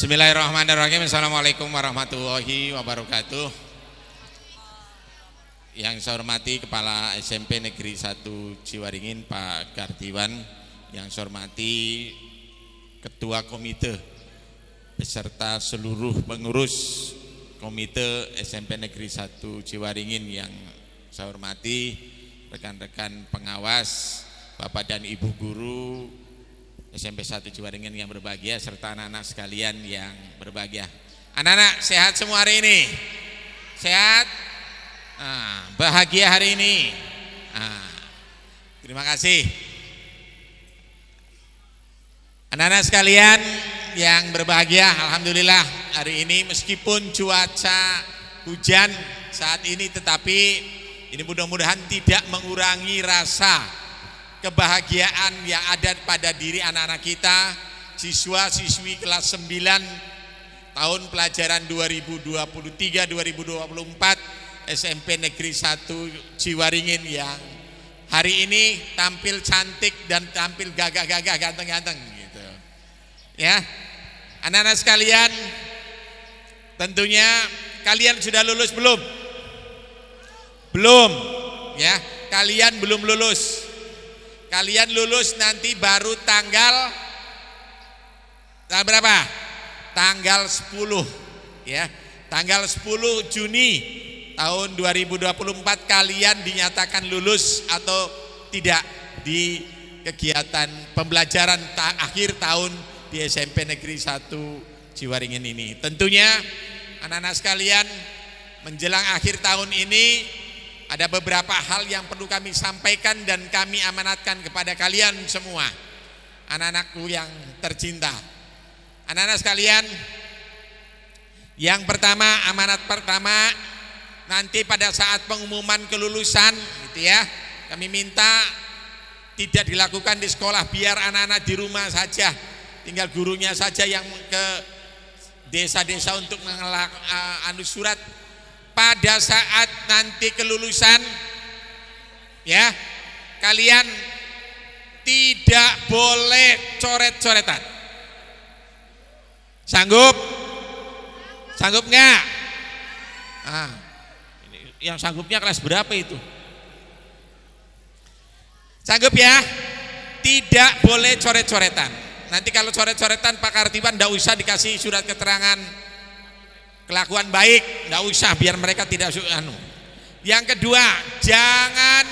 Bismillahirrahmanirrahim. Assalamualaikum warahmatullahi wabarakatuh. Yang saya hormati Kepala SMP Negeri 1 Ciwaringin Pak Kartiwan, yang saya hormati Ketua Komite beserta seluruh pengurus Komite SMP Negeri 1 Ciwaringin, yang saya hormati rekan-rekan pengawas, Bapak dan Ibu guru SMP 1 Ciwaringin yang berbahagia, serta anak-anak sekalian yang berbahagia. Anak-anak sehat semua hari ini? Sehat? Bahagia hari ini? Terima kasih. Anak-anak sekalian yang berbahagia, alhamdulillah hari ini meskipun cuaca hujan saat ini, tetapi ini mudah-mudahan tidak mengurangi rasa kebahagiaan yang ada pada diri anak-anak kita, siswa-siswi kelas 9 tahun pelajaran 2023-2024 SMP Negeri 1 Ciwaringin yang hari ini tampil cantik dan tampil gagah-gagah, ganteng-ganteng gitu. Ya. Anak-anak sekalian, tentunya kalian sudah lulus belum? Belum, ya. Kalian belum lulus. Kalian lulus nanti baru tanggal berapa? Tanggal 10, ya. Tanggal 10 Juni tahun 2024 kalian dinyatakan lulus atau tidak di kegiatan pembelajaran akhir tahun di SMP Negeri 1 Ciwaringin ini. Tentunya anak-anak sekalian, menjelang akhir tahun ini ada beberapa hal yang perlu kami sampaikan dan kami amanatkan kepada kalian semua, anak-anakku yang tercinta. Anak-anak sekalian, yang pertama, amanat pertama, nanti pada saat pengumuman kelulusan gitu ya, kami minta tidak dilakukan di sekolah, biar anak-anak di rumah saja, tinggal gurunya saja yang ke desa-desa untuk mengelak surat. Pada saat nanti kelulusan, ya, kalian tidak boleh coret-coretan. Sanggup? Sanggup nggak? Yang sanggupnya kelas berapa itu? Sanggup ya? Tidak boleh coret-coretan. Nanti kalau coret-coretan Pak Kartiwan nggak usah dikasih surat keterangan kelakuan baik, nggak usah, biar mereka tidak Yang kedua, jangan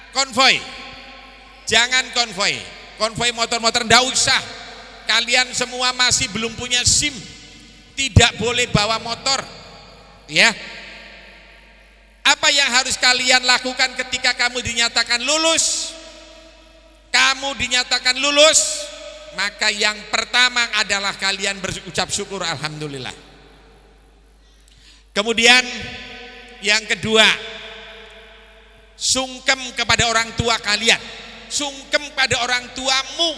konvoi. Jangan konvoi. Konvoi motor-motor nggak usah. Kalian semua masih belum punya SIM, tidak boleh bawa motor. Ya. Apa yang harus kalian lakukan ketika kamu dinyatakan lulus? Kamu dinyatakan lulus, maka yang pertama adalah kalian berucap syukur alhamdulillah. Kemudian yang kedua, sungkem kepada orang tua kalian, sungkem pada orang tuamu.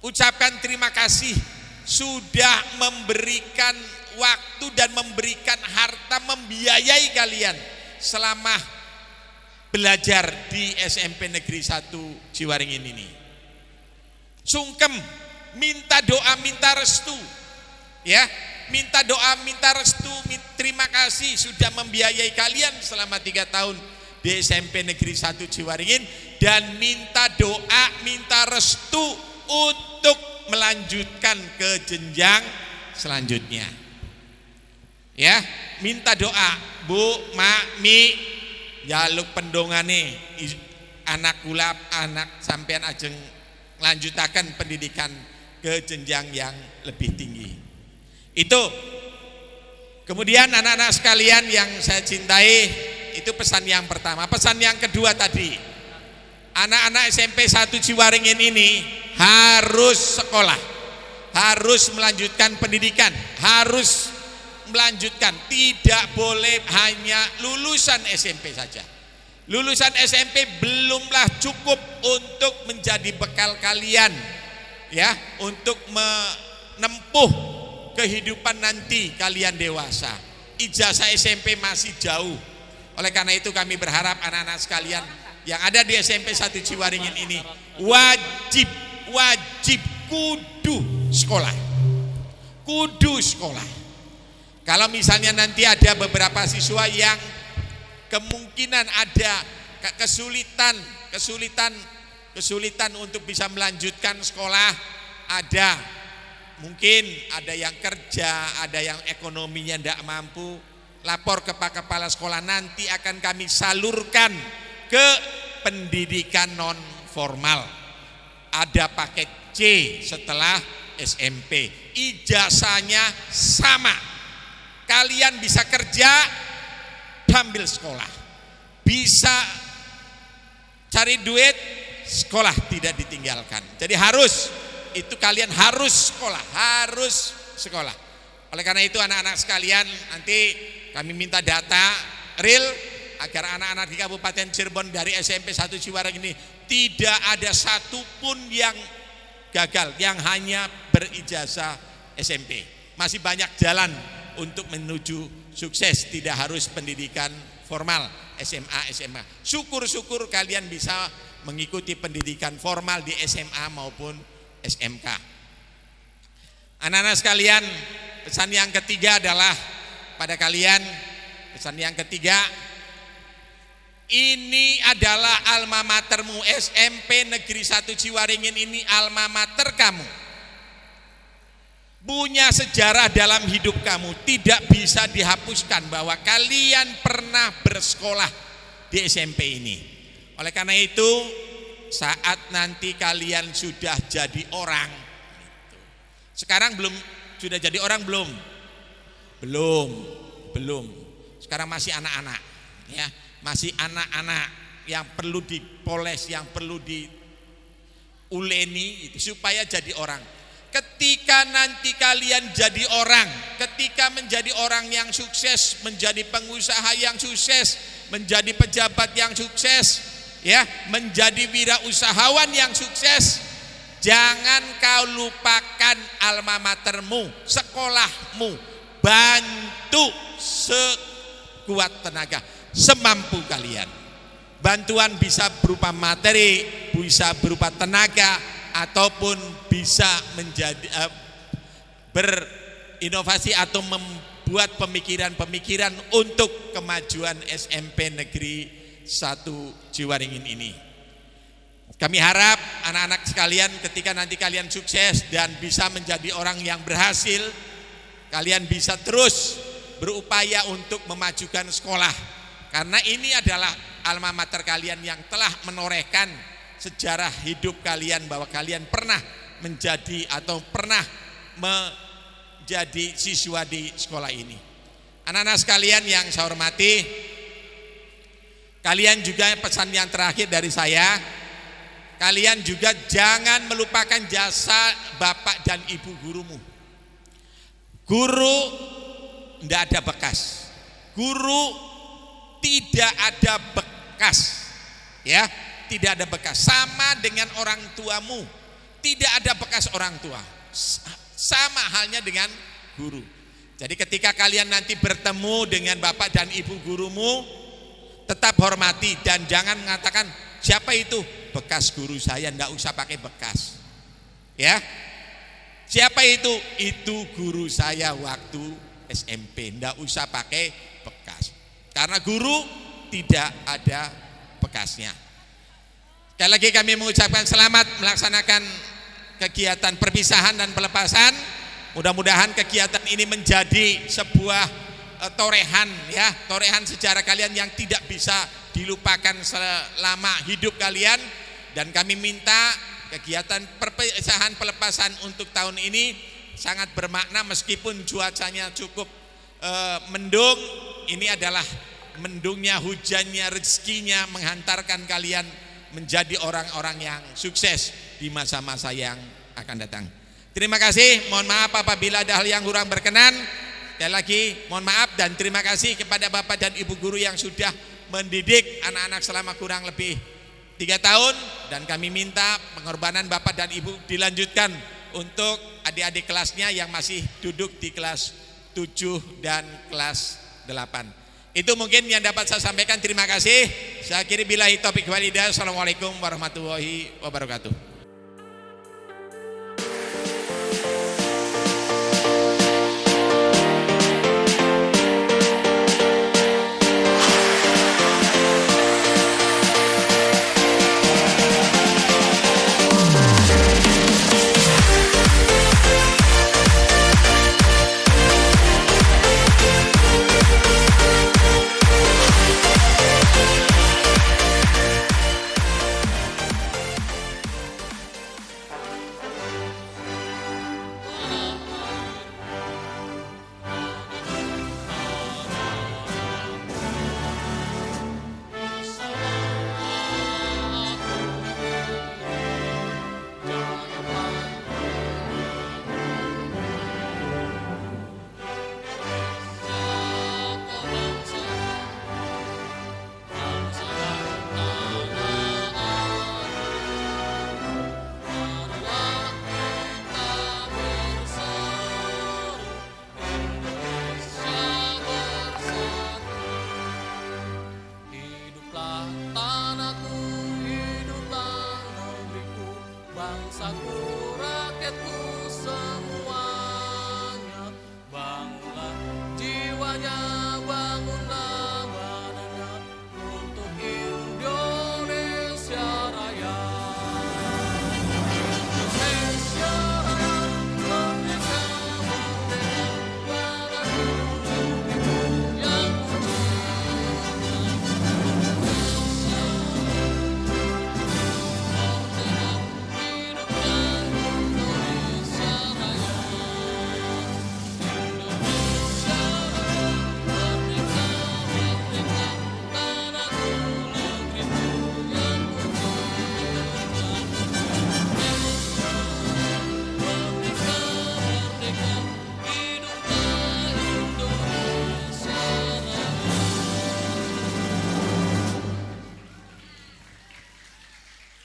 Ucapkan terima kasih sudah memberikan waktu dan memberikan harta, membiayai kalian selama belajar di SMP Negeri 1 Ciwaringin ini. Sungkem, minta doa, minta restu, ya. Minta doa, minta restu, terima kasih sudah membiayai kalian selama 3 tahun di SMP Negeri 1 Ciwaringin, dan minta doa, minta restu untuk melanjutkan ke jenjang selanjutnya. Ya, minta doa, Bu, Mak, Mi, jaluk pendongane anak kula, anak sampean ajeng lanjutakan pendidikan ke jenjang yang lebih tinggi. Itu. Kemudian anak-anak sekalian yang saya cintai, itu pesan yang pertama. Pesan yang kedua tadi, anak-anak SMP 1 Ciwaringin ini harus sekolah, harus melanjutkan pendidikan, harus melanjutkan, tidak boleh hanya lulusan SMP saja. Lulusan SMP belumlah cukup untuk menjadi bekal kalian, ya, untuk menempuh kehidupan nanti kalian dewasa. Ijazah SMP masih jauh. Oleh karena itu kami berharap anak-anak sekalian yang ada di SMP 1 Ciwaringin ini wajib kudu sekolah. kudu sekolah. Kalau misalnya nanti ada beberapa siswa yang kemungkinan ada kesulitan untuk bisa melanjutkan sekolah, ada mungkin ada yang kerja, ada yang ekonominya tidak mampu, lapor ke Pak Kepala Sekolah, nanti akan kami salurkan ke pendidikan non formal. Ada paket C setelah SMP, ijazahnya sama. Kalian bisa kerja sambil sekolah, bisa cari duit, sekolah tidak ditinggalkan. Jadi kalian harus sekolah. Oleh karena itu anak-anak sekalian, nanti kami minta data real agar anak-anak di Kabupaten Cirebon dari SMP 1 Ciwareng ini tidak ada satupun yang gagal, yang hanya berijazah SMP. Masih banyak jalan untuk menuju sukses, tidak harus pendidikan formal SMA. Syukur-syukur kalian bisa mengikuti pendidikan formal di SMA maupun SMK. Anak-anak sekalian, pesan yang ketiga adalah pada kalian, ini adalah alma matermu. SMP Negeri 1 Ciwaringin ini alma mater kamu. Punya sejarah dalam hidup kamu, tidak bisa dihapuskan bahwa kalian pernah bersekolah di SMP ini. Oleh karena itu, saat nanti kalian sudah jadi orang, sekarang sudah jadi orang belum? Belum. Sekarang masih anak-anak, ya, masih anak-anak yang perlu dipoles, yang perlu diuleni supaya jadi orang. Ketika nanti kalian jadi orang, ketika menjadi orang yang sukses, menjadi pengusaha yang sukses, menjadi pejabat yang sukses, ya, menjadi wirausahawan yang sukses, jangan kau lupakan alma matermu, sekolahmu. Bantu sekuat tenaga, semampu kalian. Bantuan bisa berupa materi, bisa berupa tenaga, ataupun bisa menjadi berinovasi atau membuat pemikiran-pemikiran untuk kemajuan SMP Negeri 1 Ciwaringin ini. Kami harap anak-anak sekalian, ketika nanti kalian sukses dan bisa menjadi orang yang berhasil, kalian bisa terus berupaya untuk memajukan sekolah, karena ini adalah alma mater kalian yang telah menorehkan sejarah hidup kalian, bahwa kalian pernah menjadi atau pernah menjadi siswa di sekolah ini. Anak-anak sekalian yang saya hormati, kalian juga, pesan yang terakhir dari saya, kalian juga jangan melupakan jasa bapak dan ibu gurumu. Guru tidak ada bekas, guru tidak ada bekas, ya, tidak ada bekas. Sama dengan orang tuamu, tidak ada bekas orang tua. Sama halnya dengan guru. Jadi ketika kalian nanti bertemu dengan bapak dan ibu gurumu, tetap hormati dan jangan mengatakan siapa itu, bekas guru saya, enggak usah pakai bekas. Ya. Siapa itu? Itu guru saya waktu SMP, enggak usah pakai bekas. Karena guru tidak ada bekasnya. Sekali lagi kami mengucapkan selamat melaksanakan kegiatan perpisahan dan pelepasan. Mudah-mudahan kegiatan ini menjadi sebuah torehan, ya, torehan sejarah kalian yang tidak bisa dilupakan selama hidup kalian. Dan kami minta kegiatan perpisahan pelepasan untuk tahun ini sangat bermakna, meskipun cuacanya cukup mendung. Ini adalah mendungnya, hujannya, rezekinya menghantarkan kalian menjadi orang-orang yang sukses di masa-masa yang akan datang. Terima kasih, mohon maaf apabila ada hal yang kurang berkenan. Sekali lagi mohon maaf dan terima kasih kepada bapak dan ibu guru yang sudah mendidik anak-anak selama kurang lebih 3 tahun, dan kami minta pengorbanan bapak dan ibu dilanjutkan untuk adik-adik kelasnya yang masih duduk di kelas 7 dan kelas 8. Itu mungkin yang dapat saya sampaikan. Terima kasih. Saya akhiri billahi taufiq wal hidayah. Assalamualaikum warahmatullahi wabarakatuh.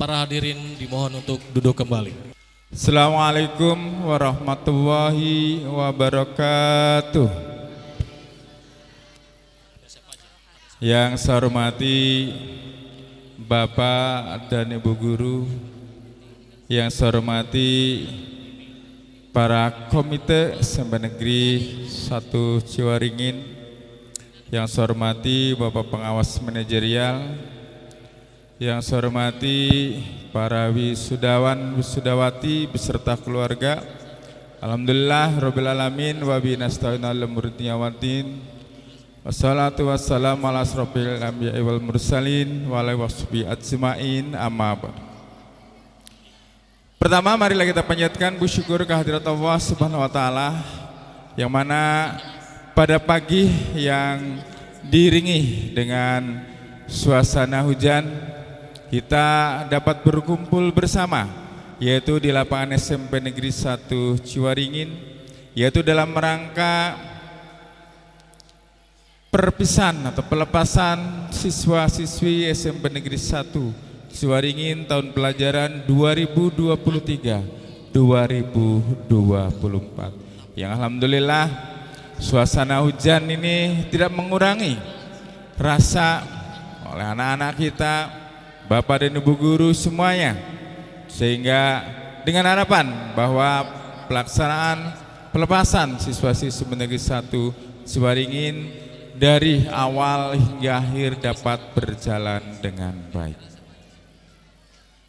Para hadirin dimohon untuk duduk kembali. Assalamualaikum warahmatullahi wabarakatuh. Yang saya hormati Bapak dan Ibu Guru, yang saya hormati para komite SMP Negeri 1 Ciwaringin, yang saya hormati Bapak Pengawas Manajerial, yang saya hormati para wisudawan wisudawati beserta keluarga. Alhamdulillah rabbil alamin wa bihi nasta'in ala umuri waddin. Wassalatu wassalamu ala asrofil anbiya'i wal mursalin wa ala washabihi ajmain, amma ba'd. Pertama, marilah kita panjatkan bersyukur kehadirat Allah Subhanahu wa taala, yang mana pada pagi yang diiringi dengan suasana hujan kita dapat berkumpul bersama, yaitu di lapangan SMP Negeri 1 Ciwaringin, yaitu dalam rangka perpisahan atau pelepasan siswa-siswi SMP Negeri 1 Ciwaringin tahun pelajaran 2023-2024, yang alhamdulillah suasana hujan ini tidak mengurangi rasa oleh anak-anak kita, Bapak dan Ibu Guru semuanya, sehingga dengan harapan bahwa pelaksanaan pelepasan siswa-siswi Negeri 1 Ciwaringin dari awal hingga akhir dapat berjalan dengan baik.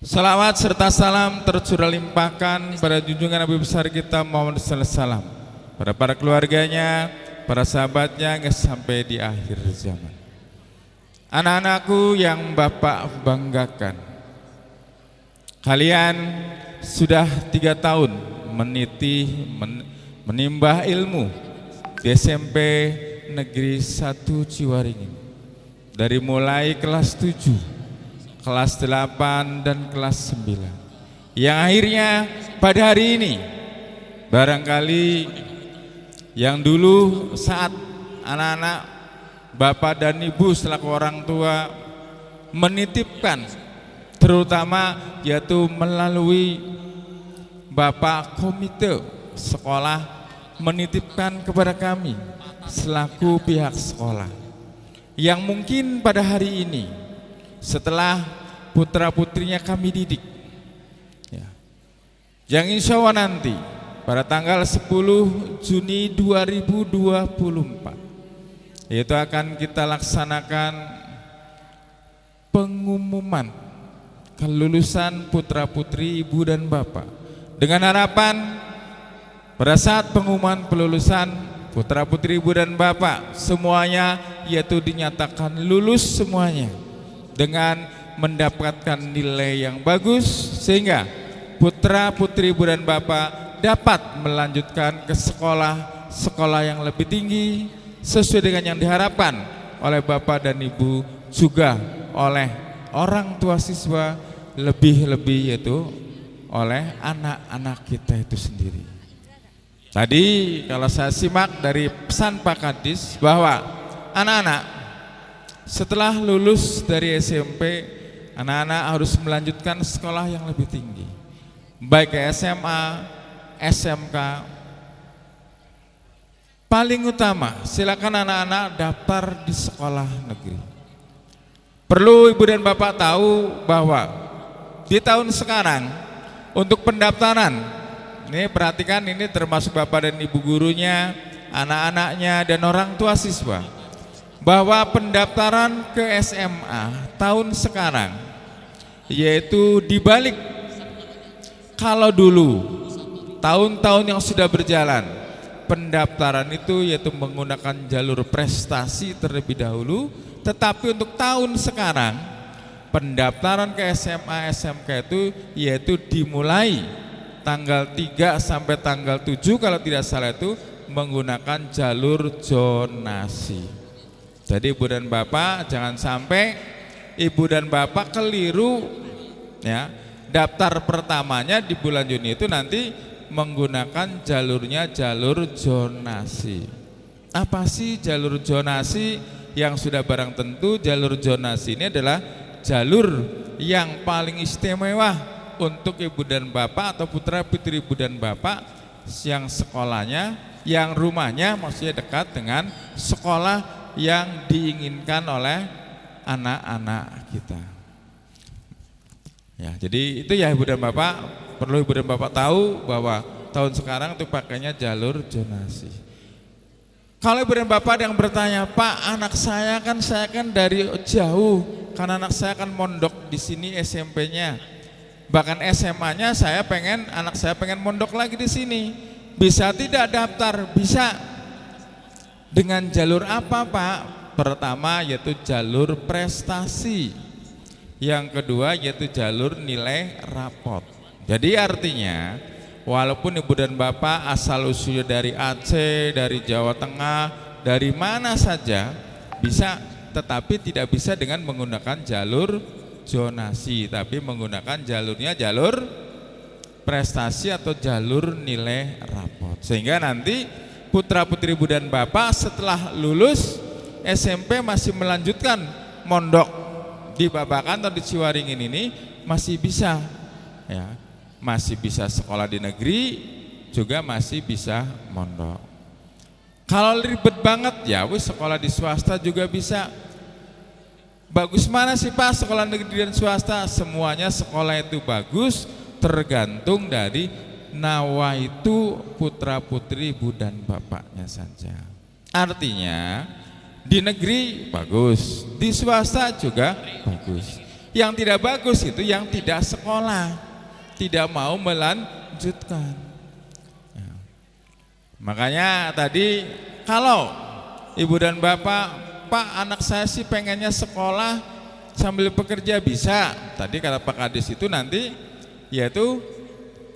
Salawat serta salam tercurah limpahkan pada junjungan Nabi besar kita Muhammad sallallahu alaihi wasallam, pada para keluarganya, para sahabatnya, hingga sampai di akhir zaman. Anak-anakku yang Bapak banggakan, kalian sudah 3 tahun menimba ilmu di SMP Negeri 1 Ciwaringin, dari mulai kelas 7, kelas 8 dan kelas 9, yang akhirnya pada hari ini barangkali yang dulu saat anak-anak Bapak dan Ibu selaku orang tua menitipkan, terutama yaitu melalui Bapak komite sekolah menitipkan kepada kami selaku pihak sekolah, yang mungkin pada hari ini setelah putra-putrinya kami didik, ya, yang insya Allah nanti pada tanggal 10 Juni 2024 yaitu akan kita laksanakan pengumuman kelulusan putra-putri Ibu dan Bapak, dengan harapan pada saat pengumuman kelulusan putra-putri Ibu dan Bapak semuanya yaitu dinyatakan lulus semuanya dengan mendapatkan nilai yang bagus, sehingga putra-putri Ibu dan Bapak dapat melanjutkan ke sekolah yang lebih tinggi sesuai dengan yang diharapkan oleh Bapak dan Ibu, juga oleh orang tua siswa, lebih-lebih yaitu oleh anak-anak kita itu sendiri. Tadi kalau saya simak dari pesan Pak Kadis bahwa anak-anak setelah lulus dari SMP, anak-anak harus melanjutkan sekolah yang lebih tinggi, baik ke SMA, SMK. Paling utama, silakan anak-anak daftar di sekolah negeri. Perlu Ibu dan Bapak tahu bahwa di tahun sekarang untuk pendaftaran, ini perhatikan, ini termasuk Bapak dan Ibu gurunya, anak-anaknya dan orang tua siswa, bahwa pendaftaran ke SMA tahun sekarang yaitu dibalik kalau dulu tahun-tahun yang sudah berjalan pendaftaran itu yaitu menggunakan jalur prestasi terlebih dahulu, tetapi untuk tahun sekarang pendaftaran ke SMA SMK itu yaitu dimulai tanggal 3 sampai tanggal 7 kalau tidak salah, itu menggunakan jalur zonasi. Jadi Ibu dan Bapak jangan sampai Ibu dan Bapak keliru, ya, daftar pertamanya di bulan Juni itu nanti menggunakan jalurnya jalur zonasi. Apa sih jalur zonasi? Yang sudah barang tentu jalur zonasi ini adalah jalur yang paling istimewa untuk ibu dan bapak atau putra putri ibu dan bapak yang sekolahnya, yang rumahnya maksudnya dekat dengan sekolah yang diinginkan oleh anak-anak kita. Ya, jadi itu ya ibu dan bapak, perlu ibu dan bapak tahu bahwa tahun sekarang itu pakainya jalur zonasi. Kalau ibu dan bapak yang bertanya, Pak, anak saya kan dari jauh, karena anak saya kan mondok di sini SMP-nya, bahkan SMA-nya anak saya pengen mondok lagi di sini, bisa tidak daftar? Bisa. Dengan jalur apa, Pak? Pertama yaitu jalur prestasi, yang kedua yaitu jalur nilai rapot. Jadi artinya walaupun ibu dan bapak asal usulnya dari Aceh, dari Jawa Tengah, dari mana saja bisa, tetapi tidak bisa dengan menggunakan jalur zonasi, tapi menggunakan jalur prestasi atau jalur nilai rapot. Sehingga nanti putra putri ibu dan bapak setelah lulus SMP masih melanjutkan mondok di Babakan atau di Ciwaringin ini masih bisa, ya, masih bisa sekolah di negeri, juga masih bisa mondok. Kalau ribet banget ya wis sekolah di swasta juga bisa. Bagus mana sih Pak sekolah negeri dan swasta? Semuanya sekolah itu bagus, tergantung dari nawaitu putra putri ibu dan bapaknya saja. Artinya di negeri bagus, di swasta juga bagus. Yang tidak bagus itu yang tidak sekolah, tidak mau melanjutkan. Ya. Makanya tadi kalau ibu dan bapak, Pak, anak saya sih pengennya sekolah sambil bekerja, bisa. Tadi kata Pak Kadis itu nanti yaitu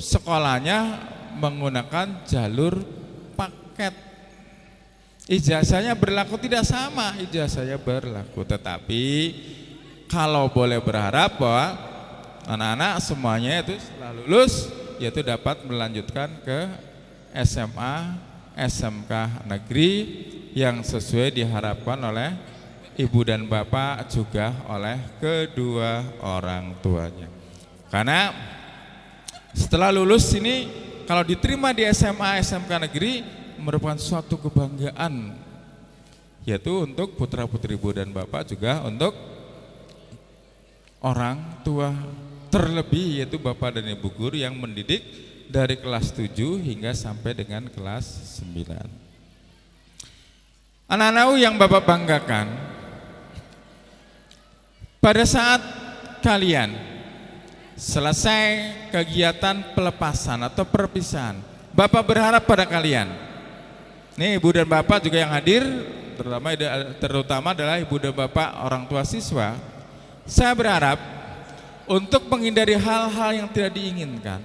sekolahnya menggunakan jalur paket. Ijazahnya berlaku tidak sama, ijazahnya berlaku, tetapi kalau boleh berharap bahwa anak-anak semuanya itu setelah lulus yaitu dapat melanjutkan ke SMA, SMK negeri yang sesuai diharapkan oleh ibu dan bapak, juga oleh kedua orang tuanya. Karena setelah lulus ini kalau diterima di SMA, SMK negeri merupakan suatu kebanggaan, yaitu untuk putra putri ibu dan bapak, juga untuk orang tua, terlebih yaitu bapak dan ibu guru yang mendidik dari kelas 7 hingga sampai dengan kelas 9. Anak-anak yang bapak banggakan, pada saat kalian selesai kegiatan pelepasan atau perpisahan, bapak berharap pada kalian, nih ibu dan bapak juga yang hadir, terutama adalah ibu dan bapak orang tua siswa, saya berharap untuk menghindari hal-hal yang tidak diinginkan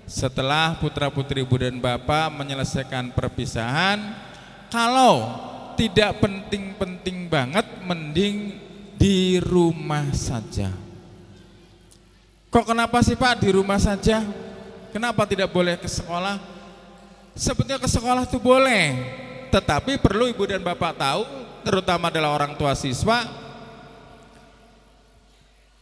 setelah putra putri ibu dan bapak menyelesaikan perpisahan, kalau tidak penting-penting banget mending di rumah saja. Kok kenapa sih Pak di rumah saja? Kenapa tidak boleh ke sekolah? Sebetulnya ke sekolah itu boleh, tetapi perlu ibu dan bapak tahu, terutama adalah orang tua siswa,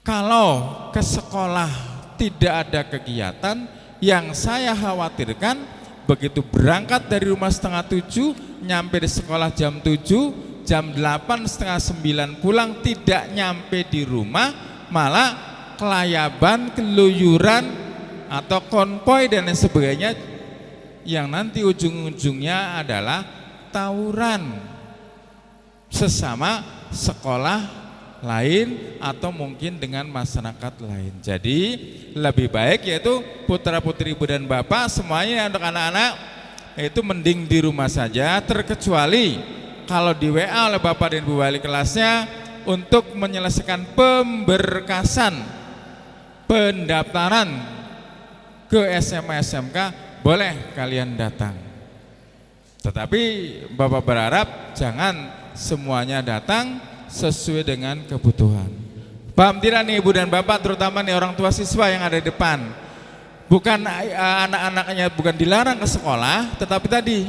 kalau ke sekolah tidak ada kegiatan, yang saya khawatirkan begitu berangkat dari rumah setengah 7, nyampe di sekolah jam 7, jam 8, setengah 9 pulang, tidak nyampe di rumah, malah kelayaban, keluyuran, atau konvoy dan lain sebagainya, yang nanti ujung-ujungnya adalah tawuran sesama sekolah lain atau mungkin dengan masyarakat lain. Jadi lebih baik yaitu putra putri ibu dan bapak semuanya untuk anak-anak itu mending di rumah saja, terkecuali kalau di WA oleh bapak dan ibu wali kelasnya untuk menyelesaikan pemberkasan pendaftaran ke SMA SMK, boleh kalian datang. Tetapi bapak berharap jangan semuanya datang sesuai dengan kebutuhan. Paham tidak nih ibu dan bapak, terutama nih orang tua siswa yang ada di depan? Bukan anak-anaknya bukan dilarang ke sekolah, tetapi tadi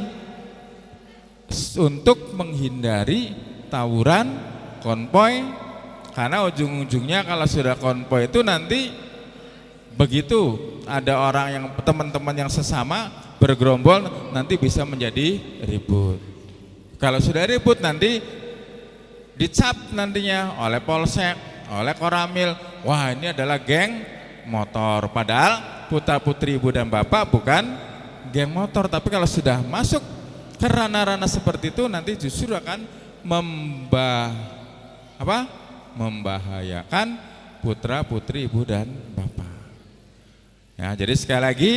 untuk menghindari tawuran, konvoy, Karena ujung-ujungnya kalau sudah konvoy itu nanti begitu ada orang yang teman-teman yang sesama bergerombol nanti bisa menjadi ribut. Kalau sudah ribut nanti dicap nantinya oleh polsek, oleh koramil, wah ini adalah geng motor. Padahal putra putri ibu dan bapak bukan geng motor. Tapi kalau sudah masuk ke ranah-ranah seperti itu nanti justru akan membahayakan putra putri ibu dan bapak. Ya, jadi sekali lagi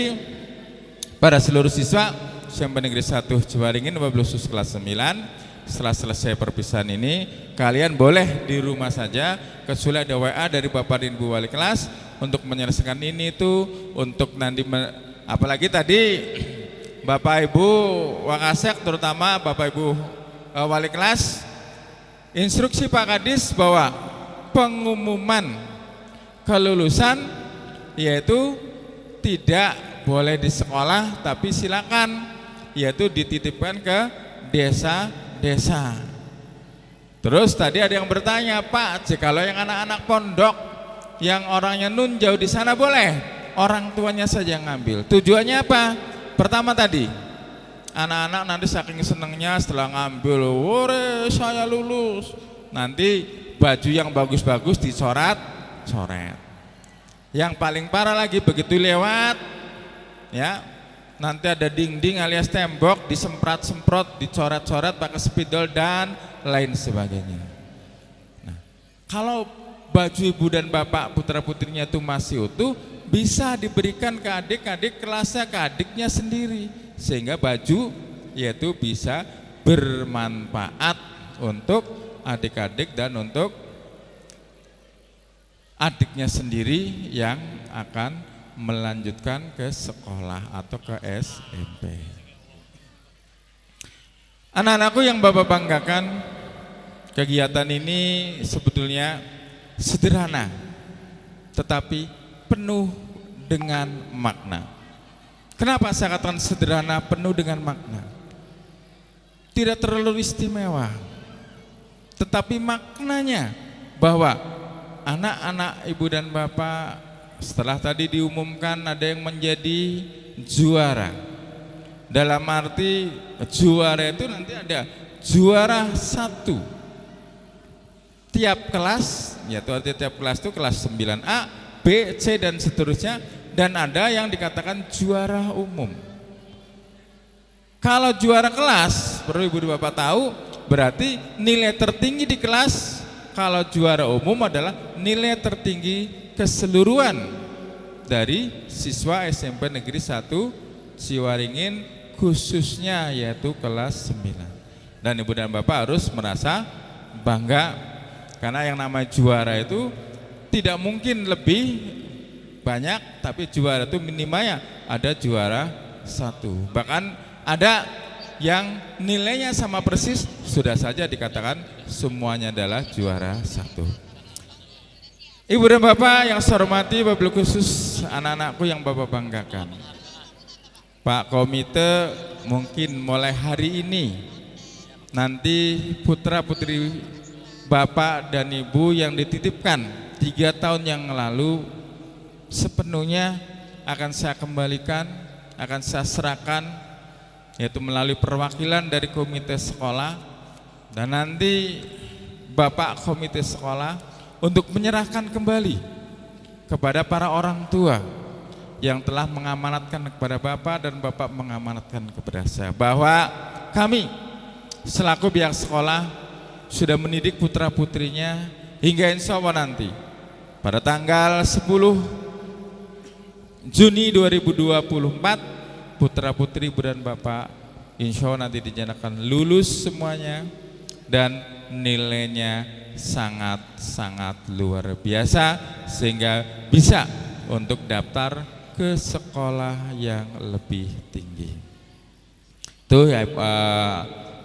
pada seluruh siswa SMP Negeri 1 Ciwaringin Wablus kelas 9, setelah selesai perpisahan ini kalian boleh di rumah saja, kecuali ada WA dari Bapak dan Ibu wali kelas untuk menyelesaikan ini itu, untuk nanti apalagi tadi Bapak Ibu Wakasek, terutama Bapak Ibu wali kelas, instruksi Pak Kadis bahwa pengumuman kelulusan yaitu tidak boleh di sekolah, tapi silakan yaitu dititipkan ke desa-desa. Terus tadi ada yang bertanya, Pak, jikalau yang anak-anak pondok yang orangnya nun jauh di sana boleh orang tuanya saja ngambil. Tujuannya apa? Pertama tadi, anak-anak nanti saking senangnya setelah ngambil, "Wore, saya lulus." Nanti baju yang bagus-bagus dicoret-coret. Yang paling parah lagi begitu lewat, ya, nanti ada dinding alias tembok disemprot-semprot, dicoret-coret pakai spidol dan lain sebagainya. Nah, kalau baju ibu dan bapak putra putrinya itu masih utuh, bisa diberikan ke adik-adik kelasnya, ke adiknya sendiri, sehingga baju yaitu bisa bermanfaat untuk adik-adik dan untuk adiknya sendiri yang akan melanjutkan ke sekolah atau ke SMP. Anak-anakku yang Bapak banggakan, kegiatan ini sebetulnya sederhana tetapi penuh dengan makna. Kenapa saya katakan sederhana penuh dengan makna? Tidak terlalu istimewa, tetapi maknanya bahwa anak-anak ibu dan bapak setelah tadi diumumkan ada yang menjadi juara. Dalam arti juara itu nanti ada juara 1 tiap kelas, yaitu artinya tiap kelas itu kelas 9A, B, C dan seterusnya, dan ada yang dikatakan juara umum. Kalau juara kelas, perlu ibu dan bapak tahu, berarti nilai tertinggi di kelas. Kalau juara umum adalah nilai tertinggi keseluruhan dari siswa SMP Negeri 1 Ciwaringin khususnya, yaitu kelas 9. Dan ibu dan bapak harus merasa bangga, karena yang namanya juara itu tidak mungkin lebih banyak, tapi juara itu minimalnya ada juara 1. Bahkan ada yang nilainya sama persis, sudah saja dikatakan semuanya adalah juara 1. Ibu dan bapak yang saya hormati, wabil khusus anak-anakku yang bapak banggakan, Pak Komite mungkin mulai hari ini nanti putra putri bapak dan ibu yang dititipkan 3 tahun yang lalu sepenuhnya akan saya kembalikan, akan saya serahkan, yaitu melalui perwakilan dari komite sekolah, dan nanti bapak komite sekolah untuk menyerahkan kembali kepada para orang tua yang telah mengamanatkan kepada bapak dan bapak mengamanatkan kepada saya, bahwa kami selaku pihak sekolah sudah mendidik putra putrinya hingga insya Allah nanti pada tanggal 10 Juni 2024 putra putri ibu dan bapak insya Allah nanti dinyatakan lulus semuanya dan nilainya sangat-sangat luar biasa sehingga bisa untuk daftar ke sekolah yang lebih tinggi. Tuh ya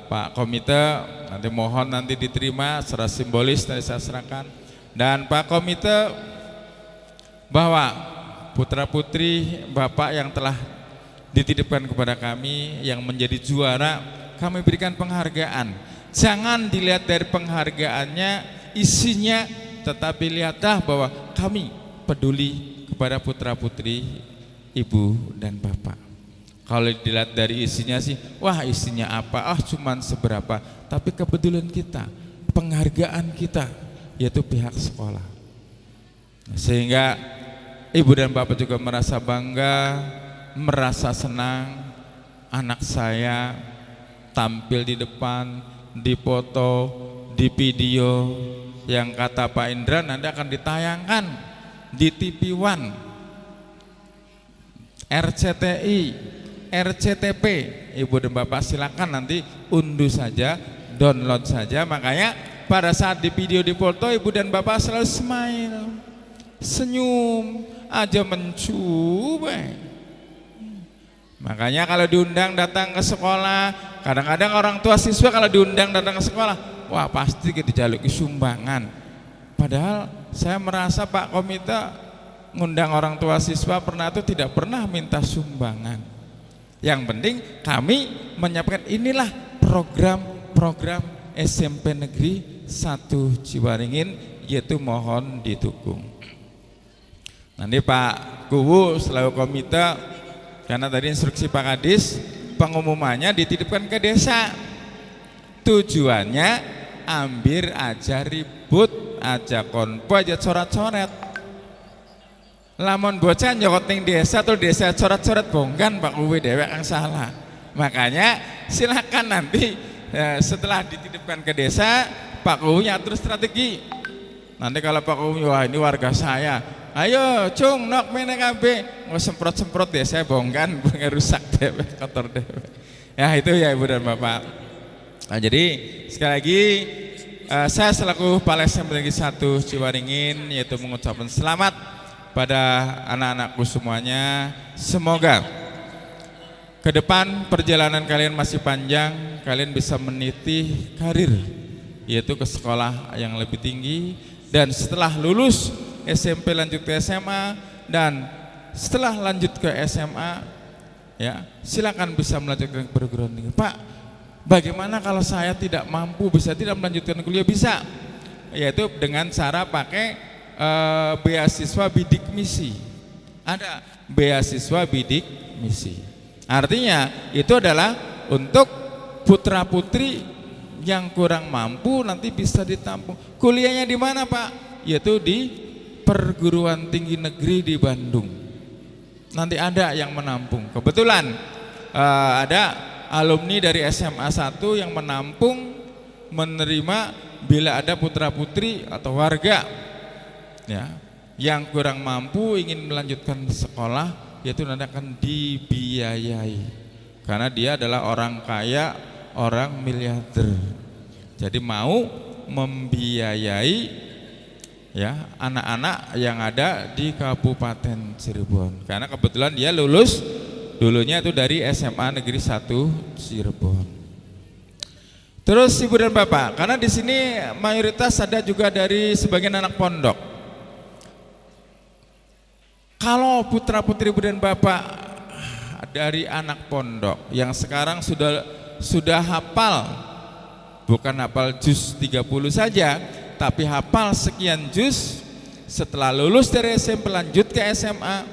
Pak Komite, nanti mohon nanti diterima secara simbolis dari saya serahkan. Dan Pak Komite, bahwa putra putri bapak yang telah dititipkan kepada kami yang menjadi juara, kami berikan penghargaan. Jangan dilihat dari penghargaannya isinya tetapi lihatlah bahwa kami peduli kepada putra-putri ibu dan bapak. Kalau dilihat dari isinya sih, wah isinya apa? Cuman seberapa. Tapi kepedulian kita, penghargaan kita, yaitu pihak sekolah. Sehingga ibu dan bapak juga merasa bangga, merasa senang. Anak saya tampil di depan, dipoto, di video, yang kata Pak Indra nanti akan ditayangkan di TV One, RCTI, RCTP. Ibu dan bapak silakan nanti unduh saja, download saja. Makanya pada saat di video di foto, ibu dan bapak selalu smile, senyum aja mencoba. Makanya kalau diundang datang ke sekolah, kadang-kadang orang tua siswa kalau diundang datang ke sekolah, wah pasti kita dijaluki sumbangan. Padahal saya merasa Pak Komite ngundang orang tua siswa pernah itu tidak pernah minta sumbangan. Yang penting kami menyiapkan inilah program-program SMP Negeri 1 Ciwaringin, yaitu mohon didukung. Nanti Pak Kuwu selaku komite, karena tadi instruksi Pak Kadis, pengumumannya dititipkan ke desa. Tujuannya ambil aja ribut, aja konpo, aja coret-coret. Lamun bocah nyokot ning desa atau desa coret-coret bongkan Pak Kuwi dewek yang salah. Makanya silakan nanti setelah dititipkan ke desa, Pak Kuwi atur strategi. Nanti kalau Pak Kuwi, wah ini warga saya, ayo cung nok mene kabeh, nggak semprot-semprot desa bongkan, rusak dewek, kotor dewek. Ya itu ya ibu dan bapak. Nah, jadi sekali lagi saya selaku Kepala SMP Negeri 1 Ciwaringin yaitu mengucapkan selamat pada anak-anakku semuanya. Semoga ke depan perjalanan kalian masih panjang, kalian bisa meniti karir yaitu ke sekolah yang lebih tinggi, dan setelah lulus SMP lanjut ke SMA, dan setelah lanjut ke SMA ya silakan bisa melanjutkan ke perguruan tinggi. Pak, bagaimana kalau saya tidak mampu, bisa tidak melanjutkan kuliah? Bisa, yaitu dengan cara pakai beasiswa bidik misi. Ada beasiswa bidik misi, artinya itu adalah untuk putra putri yang kurang mampu nanti bisa ditampung. Kuliahnya di mana Pak? Yaitu di perguruan tinggi negeri di Bandung. Nanti ada yang menampung. Kebetulan ada alumni dari SMA 1 yang menampung, menerima bila ada putra putri atau warga ya yang kurang mampu ingin melanjutkan sekolah, yaitu nanti akan dibiayai karena dia adalah orang kaya, orang miliarder. Jadi mau membiayai ya anak-anak yang ada di Kabupaten Cirebon, karena kebetulan dia lulus dulunya itu dari SMA Negeri 1 Cirebon. Terus ibu dan bapak, karena di sini mayoritas ada juga dari sebagian anak pondok. Kalau putra putri ibu dan bapak dari anak pondok yang sekarang sudah hafal, bukan hafal juz 30 saja, tapi hafal sekian juz, setelah lulus dari SMP lanjut ke SMA,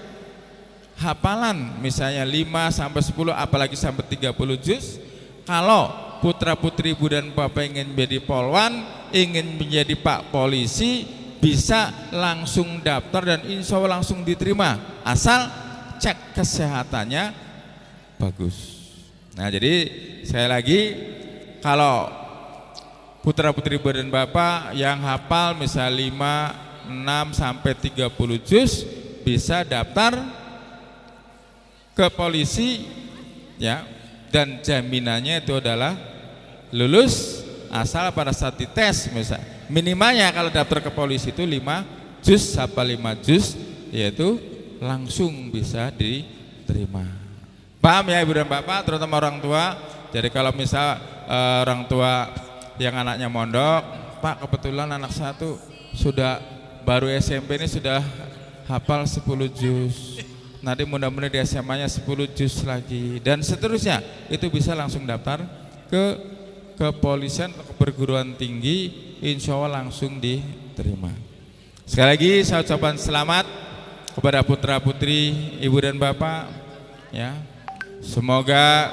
hafalan misalnya 5 sampai 10 apalagi sampai 30 juz. Kalau putra putri ibu dan bapak ingin menjadi polwan, ingin menjadi pak polisi, bisa langsung daftar dan insya Allah langsung diterima, asal cek kesehatannya bagus. Nah jadi sekali lagi, kalau putra putri ibu dan bapak yang hafal misalnya 5, 6 sampai 30 juz bisa daftar ke polisi ya, dan jaminannya itu adalah lulus asal pada saat dites misalnya minimalnya kalau daftar ke polisi itu 5 juz sampai 5 juz, yaitu langsung bisa diterima. Paham ya ibu dan bapak, terutama orang tua. Jadi kalau misal orang tua yang anaknya mondok, Pak kebetulan anak saya tuh sudah baru SMP ini sudah hafal 10 juz, nanti mudah-mudahan di SMA-nya 10 juz lagi dan seterusnya, itu bisa langsung daftar ke kepolisian atau ke perguruan tinggi, insya Allah langsung diterima. Sekali lagi saya ucapkan selamat kepada putra putri, ibu dan bapak. Ya, semoga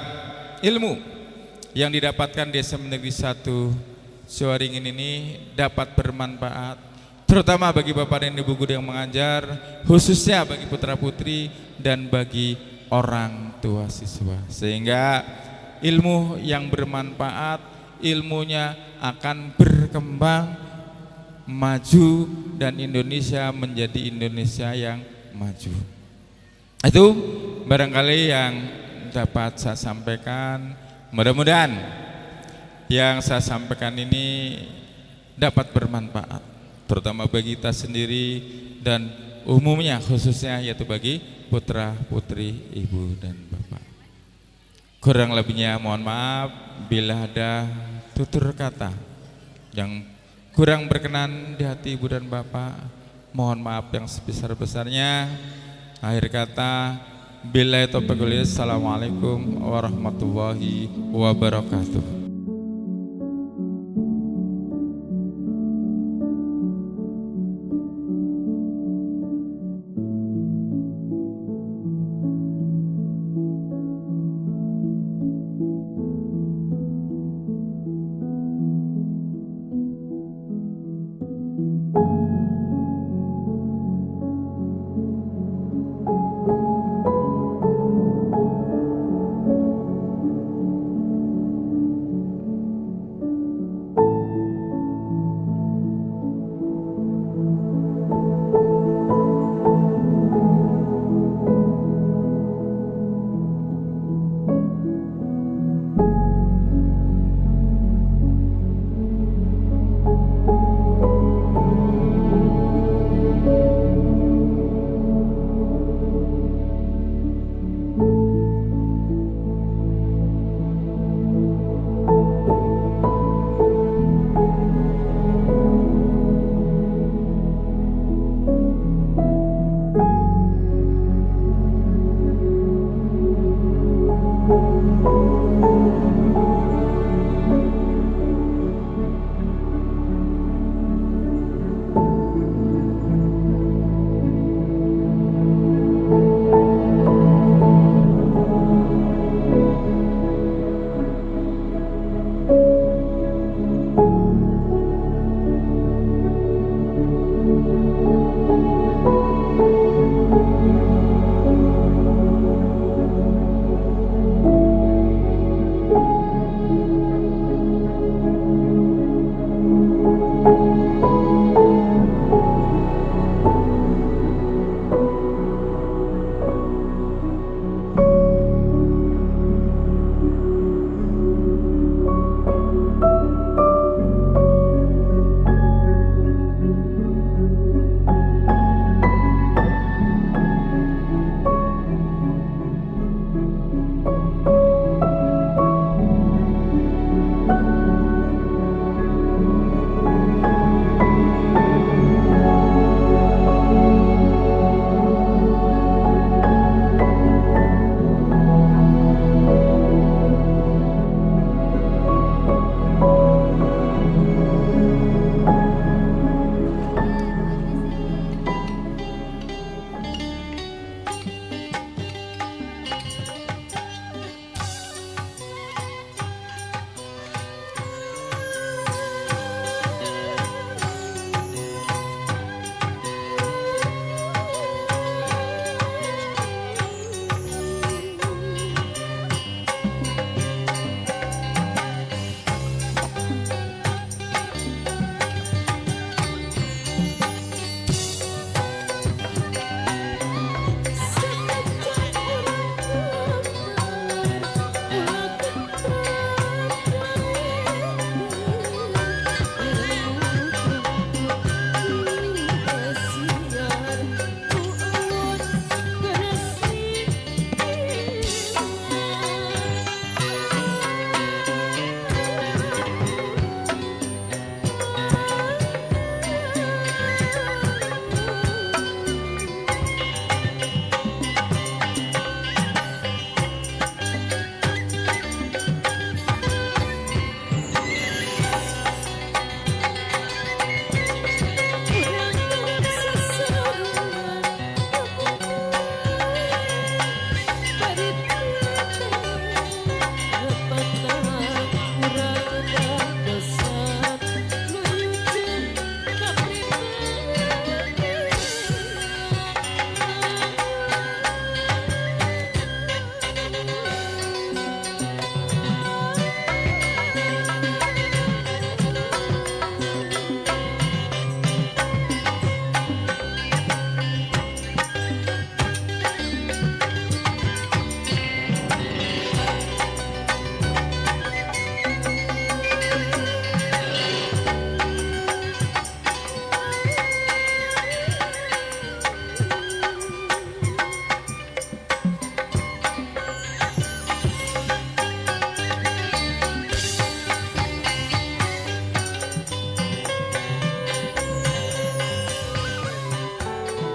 ilmu yang didapatkan di SMA Negeri 1 Suaringin ini dapat bermanfaat, terutama bagi bapak dan ibu guru yang mengajar, khususnya bagi putra putri dan bagi orang tua siswa, sehingga ilmu yang bermanfaat, ilmunya akan berkembang, maju, dan Indonesia menjadi Indonesia yang maju. Itu barangkali yang dapat saya sampaikan. Mudah-mudahan yang saya sampaikan ini dapat bermanfaat, terutama bagi kita sendiri dan umumnya, khususnya yaitu bagi putra putri ibu dan bapak. Kurang lebihnya mohon maaf bila ada tutur kata yang kurang berkenan di hati ibu dan bapak. Mohon maaf yang sebesar-besarnya. Akhir kata, billahi taufiq wal hidayah. Assalamualaikum warahmatullahi wabarakatuh.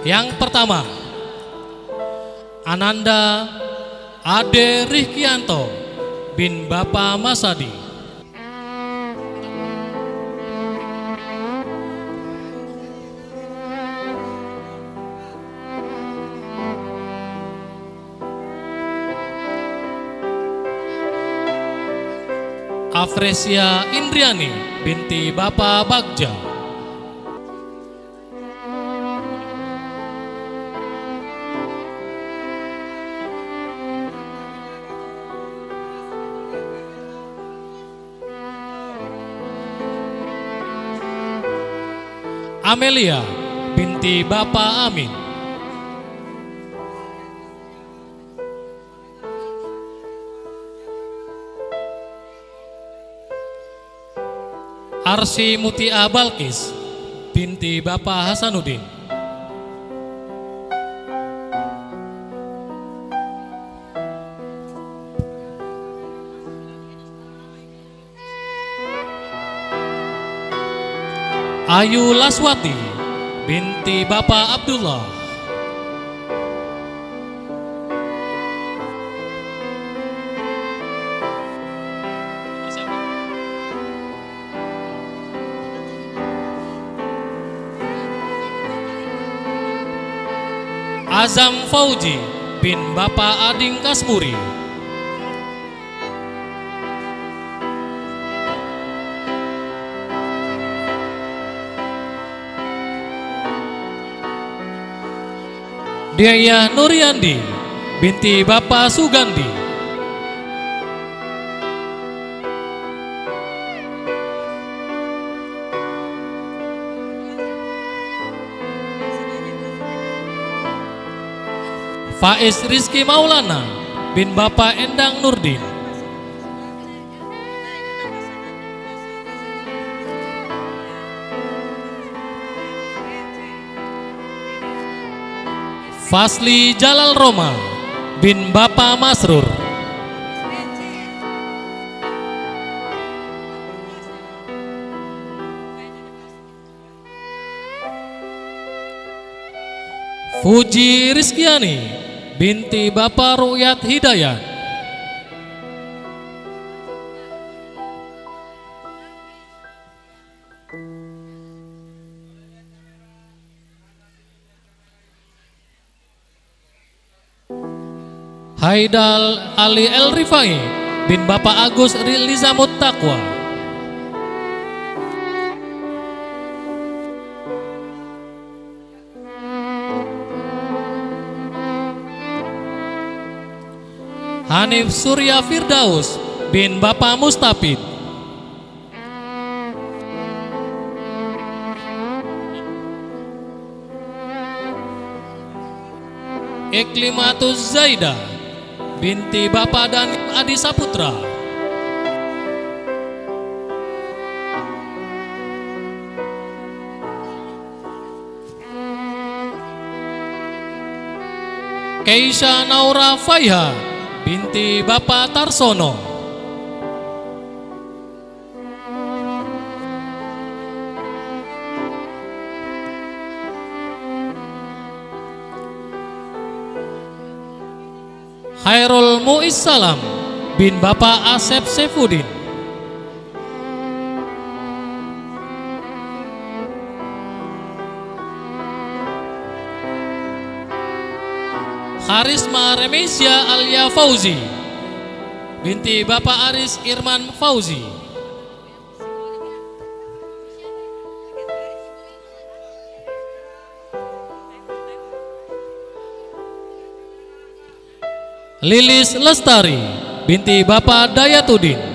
Yang pertama, Ananda Ade Rihkianto bin Bapak Masadi. Afresia Indriani binti Bapak Bagja. Amelia binti Bapak Amin. Arsi Mutia Balkis binti Bapak Hasanuddin. Ayu Laswati binti Bapak Abdullah. Azam Fauji bin Bapak Ading Kasmuri. Diayah Nuryandi binti Bapak Sugandi. Faiz Rizky Maulana bin Bapak Endang Nurdin. Fasli Jalal Roma bin Bapak Masrur. Fuji Rizkiani binti Bapak Ru'yat Hidayat. Haidal Ali El Rifai bin Bapak Agus Rizamut Taqwa. Hanif Surya Firdaus bin Bapak Mustafid. Iklimatus Zaida binti Bapak Danim Adi Saputra. Keisha Naura Faiha binti Bapak Tarsono. Khairul Muiz Salam bin Bapak Asep Sefudin. Karisma Remesia Alia Fauzi binti Bapak Aris Irman Fauzi. Lilis Lestari binti Bapak Dayatudin.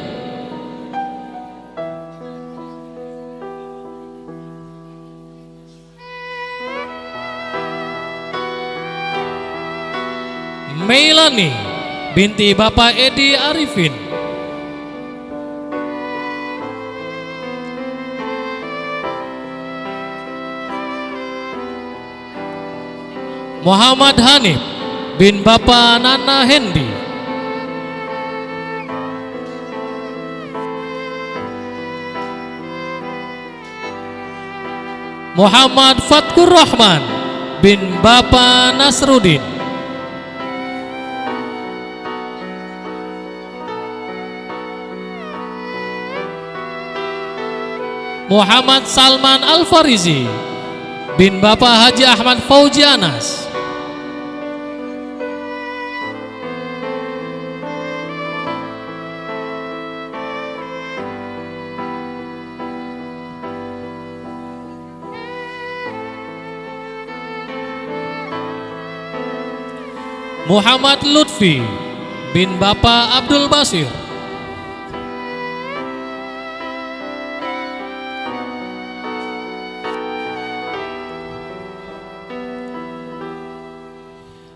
Meilani binti Bapak Edi Arifin. Muhammad Hanif bin Bapak Nana Hendi. Muhammad Fatkur Rahman bin Bapak Nasruddin. Muhammad Salman Al-Farizi bin Bapak Haji Ahmad Fauji Anas. Muhammad Lutfi bin Bapak Abdul Basir.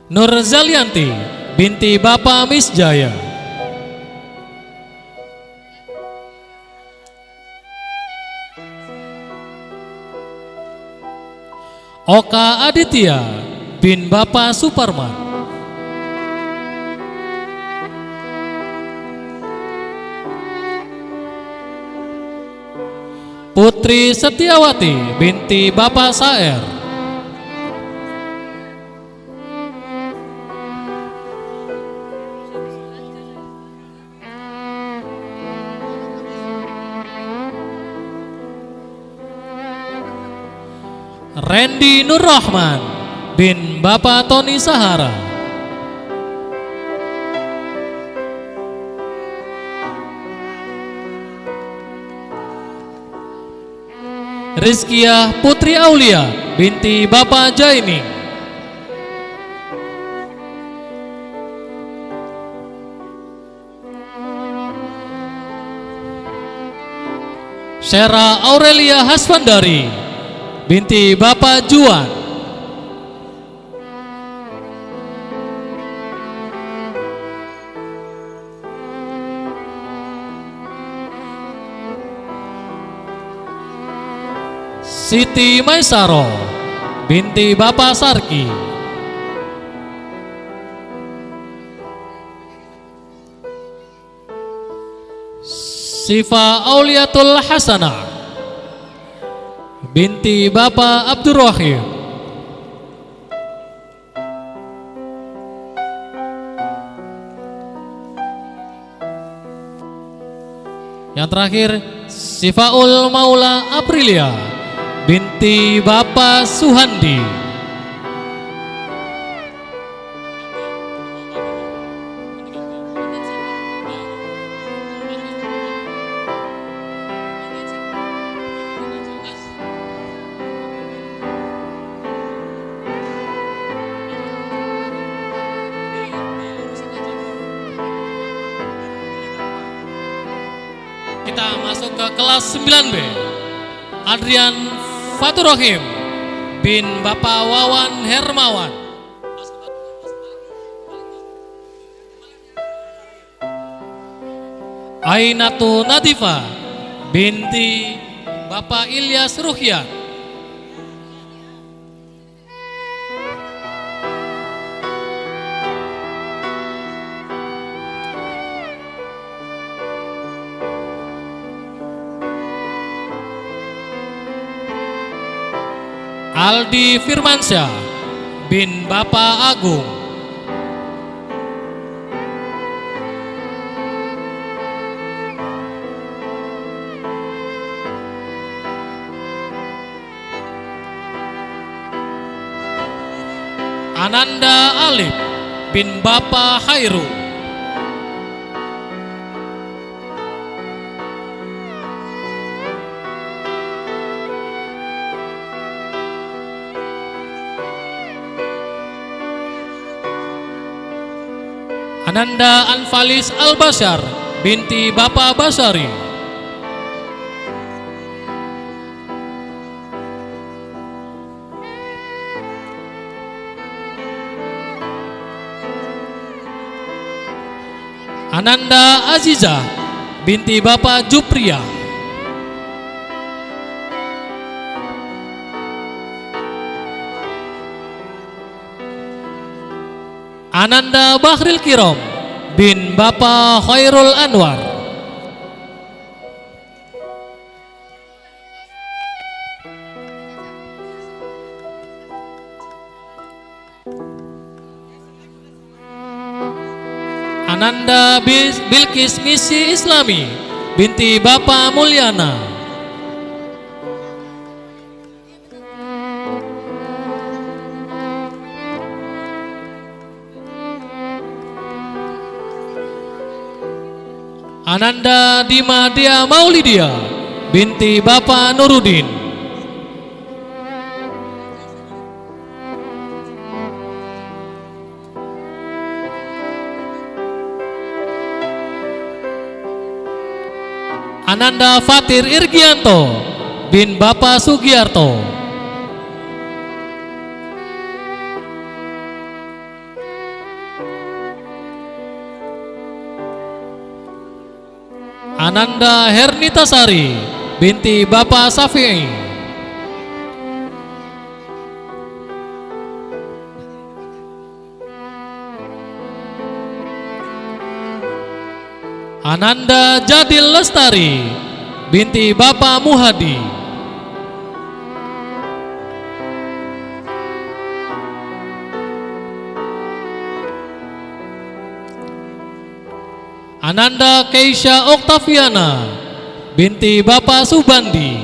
Nur Zalianti binti Bapak Misjaya. Oka Aditya bin Bapak Suparman. Putri Setiawati binti Bapak Saer. Randy Nur Rahman bin Bapak Tony Sahara. Rizkiah Putri Aulia binti Bapak Jaini. Syera Aurelia Haswandari binti Bapak Juan. Siti Maisaro binti Bapak Sarki. Sifa Auliatul Hasanah binti Bapak Abdurrahim. Yang terakhir, Sifaul Maula Aprilia binti Bapak Suhandi. Kita masuk ke kelas 9B. Adrian Fatur Rahim bin Bapak Wawan Hermawan. Ainatu Nadifa binti Bapak Ilyas Ruhyan. Aldi Firmansyah bin Bapak Agung. Ananda Alif bin Bapak Khairu. Ananda Anfalis Al-Bashar binti Bapak Basari. Ananda Azizah binti Bapak Jupriya. Ananda Bahril Kirom bin Bapak Khairul Anwar. Ananda Bilkis Misi Islami binti Bapak Mulyana. Ananda Dima Dia Maulidia binti Bapak Nurudin. Ananda Fatir Irgianto bin Bapak Sugiarto. Ananda Hernitasari binti Bapak Safi'i. Ananda Jadil Lestari binti Bapak Muhadi. Ananda Keisha Oktaviana binti Bapak Subandi.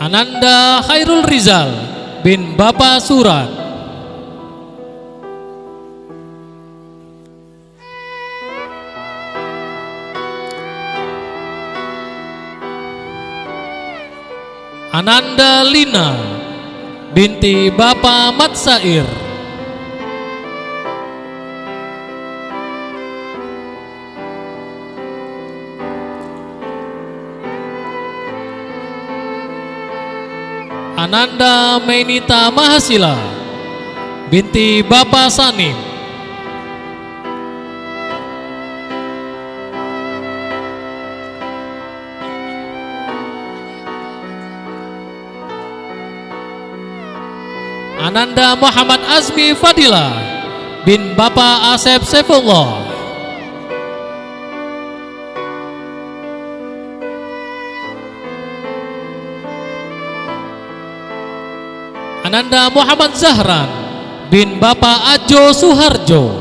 Ananda Khairul Rizal bin Bapak Surat. Ananda Lina binti Bapak Matsair. Ananda Mainita Mahasila binti Bapak Sanim. Ananda Muhammad Azmi Fadila bin Bapak Asep Saifullah. Ananda Muhammad Zahran bin Bapak Ajo Suharjo.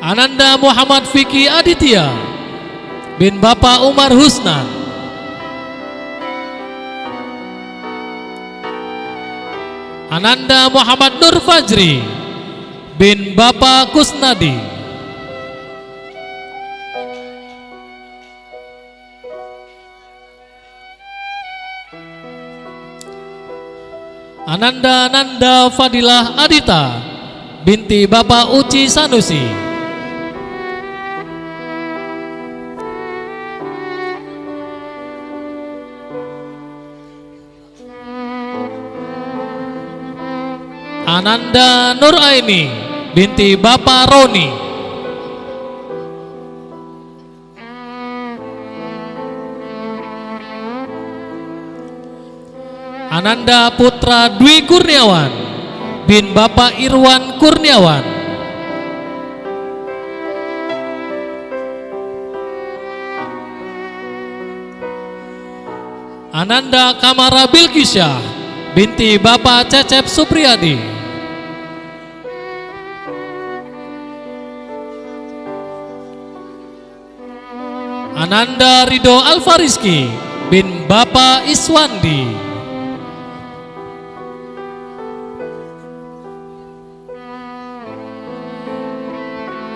Ananda Muhammad Vicky Aditya bin Bapak Umar Husnan. Ananda Muhammad Nur Fajri bin Bapak Kusnadi. Ananda Nanda Fadilah Adita binti Bapak Uci Sanusi. Ananda Nur Aini binti Bapak Roni. Ananda Putra Dwi Kurniawan bin Bapak Irwan Kurniawan. Ananda Kamara Bilkisyah binti Bapak Cecep Supriyadi. Ananda Ridho Alfariski bin Bapak Iswandi.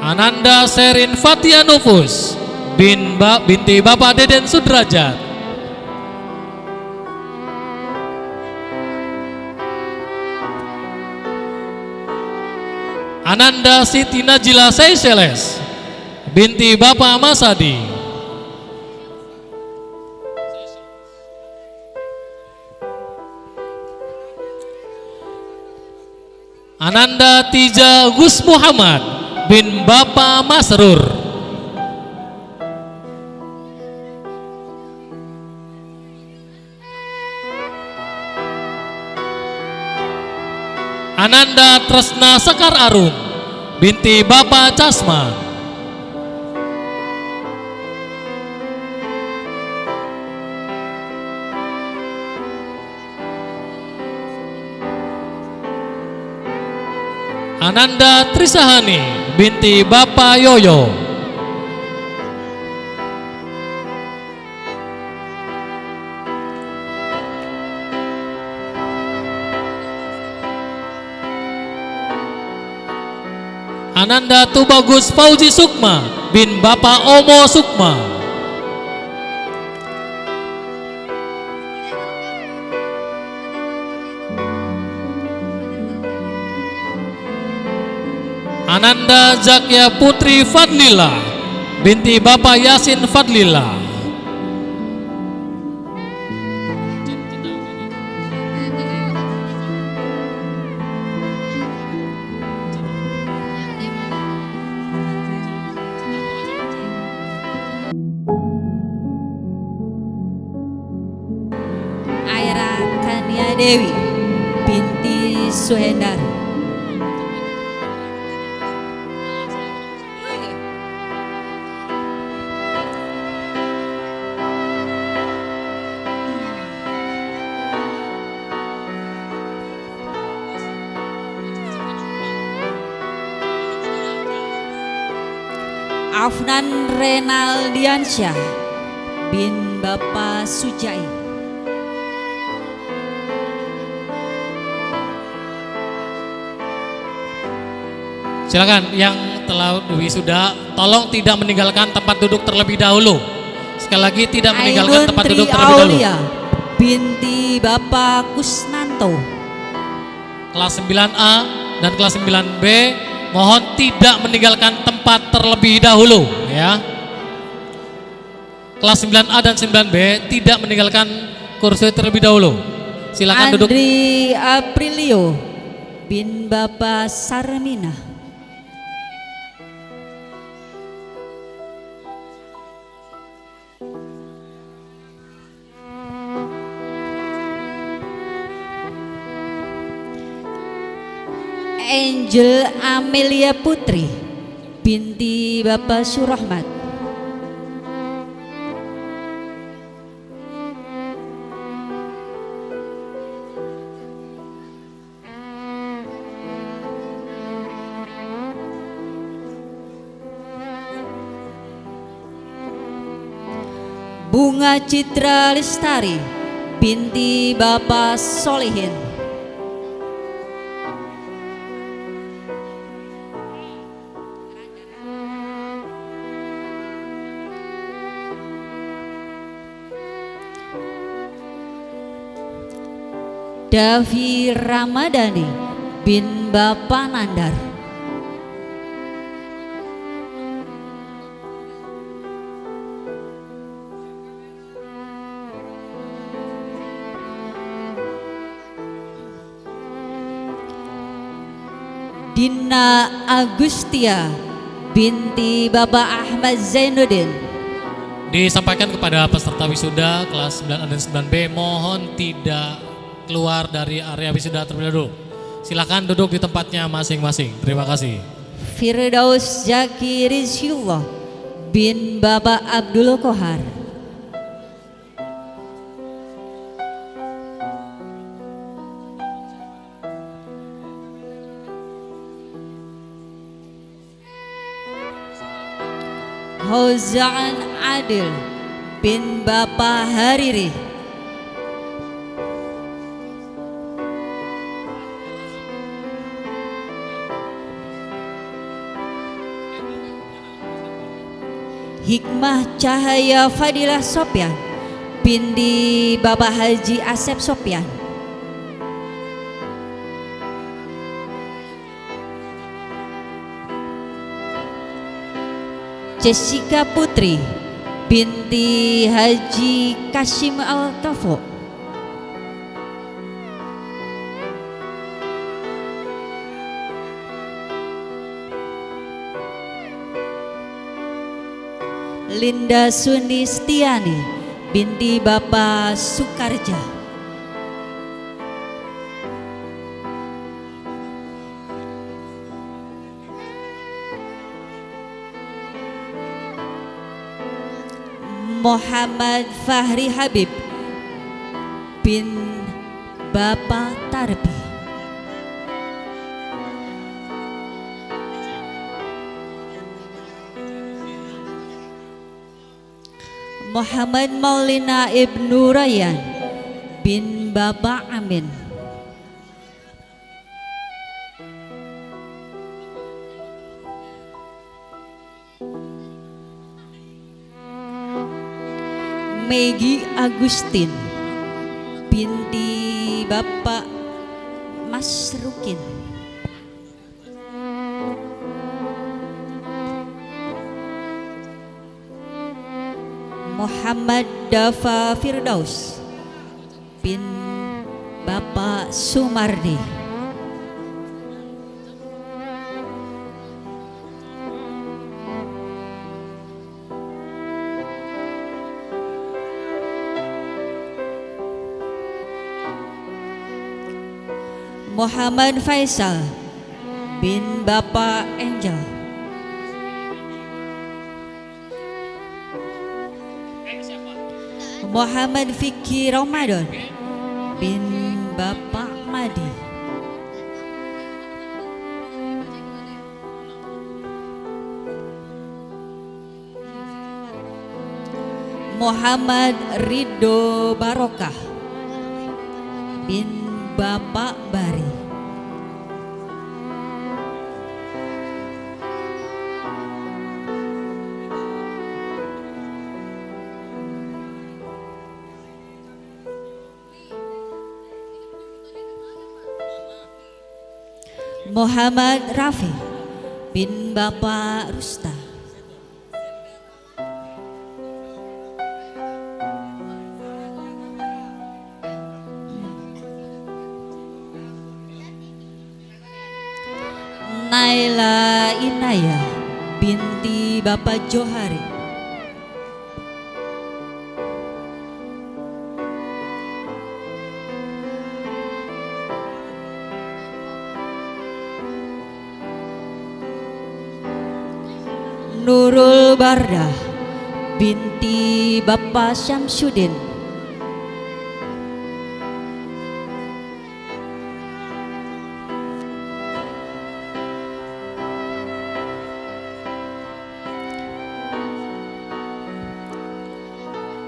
Ananda Serin Fatia Nufus binti Bapak Deden Sudrajat. Ananda Siti Najila Seyseles binti Bapak Masadi. Ananda Tija Gus Muhammad bin Bapak Masrur. Ananda Tresna Sekar Arum binti Bapak Casma. Ananda Trisahani binti Bapak Yoyo. Ananda Tubagus Fauzi Sukma bin Bapak Omo Sukma. Ananda Zakia Putri Fadlila binti Bapak Yasin Fadlila. Aira Kania Dewi binti Suhendar. Afnan Renaldiansyah bin Bapak Sujai. Silakan yang telah wisuda tolong tidak meninggalkan tempat duduk terlebih dahulu. Sekali lagi tidak meninggalkan Ainun tempat Tri duduk terlebih dahulu. Aulia binti Bapak Kusnanto. Kelas 9A dan kelas 9B mohon tidak meninggalkan tempat terlebih dahulu ya. Kelas 9A dan 9B tidak meninggalkan kursi terlebih dahulu. Silakan duduk. Andri Aprilio bin Bapak Sarmina. Angel Amelia Putri binti Bapak Surahmat. Bunga Citra Lestari binti Bapak Solihin. Davi Ramadhani bin Bapak Nandar. Dina Agustia binti Bapak Ahmad Zainuddin. Disampaikan kepada peserta wisuda kelas 9A dan 9B mohon tidak keluar dari area wisuda terlebih dahulu. Silakan duduk di tempatnya masing-masing. Terima kasih. Firdaus Zaki Rizkyullah bin Bapak Abdul Kohar. Hozaan Adil bin Bapak Hariri. Hikmah Cahaya Fadilah Sopyan binti Bapak Haji Asep Sopyan. Jessica Putri binti Haji Kasim Al-Tafo. Linda Sunistiani binti Bapak Sukarja. Muhammad Fahri Habib bin Bapak Tarbi. Muhammad Maulina Ibnu Rayyan bin Bapak Amin. Megi Agustin binti Bapak Mas Rukin. Muhammad Dafa Firdaus bin Bapak Sumardi. Muhammad Faisal bin Bapak Angel. Muhammad Fikri Ramadan bin Bapak Madi. Muhammad Ridho Barokah bin Bapak Bari. Muhammad Rafi bin Bapak Rusta. Naila Inaya binti Bapak Johari. Nurul Bardah binti Bapak Syamsuddin.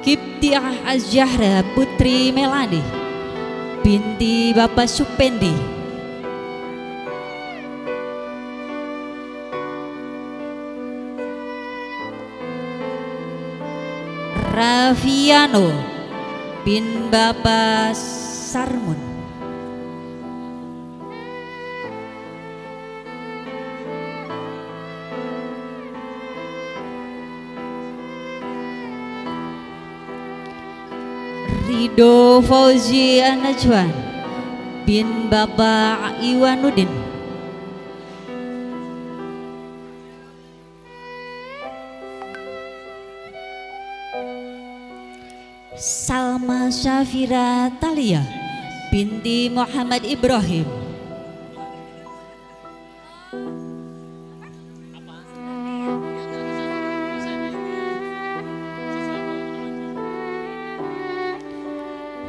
Kiptiah Az-Zahra Putri Melani binti Bapak Supendi. Rafiano bin Bapak Sarmun. Ridho Fauzi Najwan bin Bapak Iwanuddin. Salma Syafira Talia binti Muhammad Ibrahim.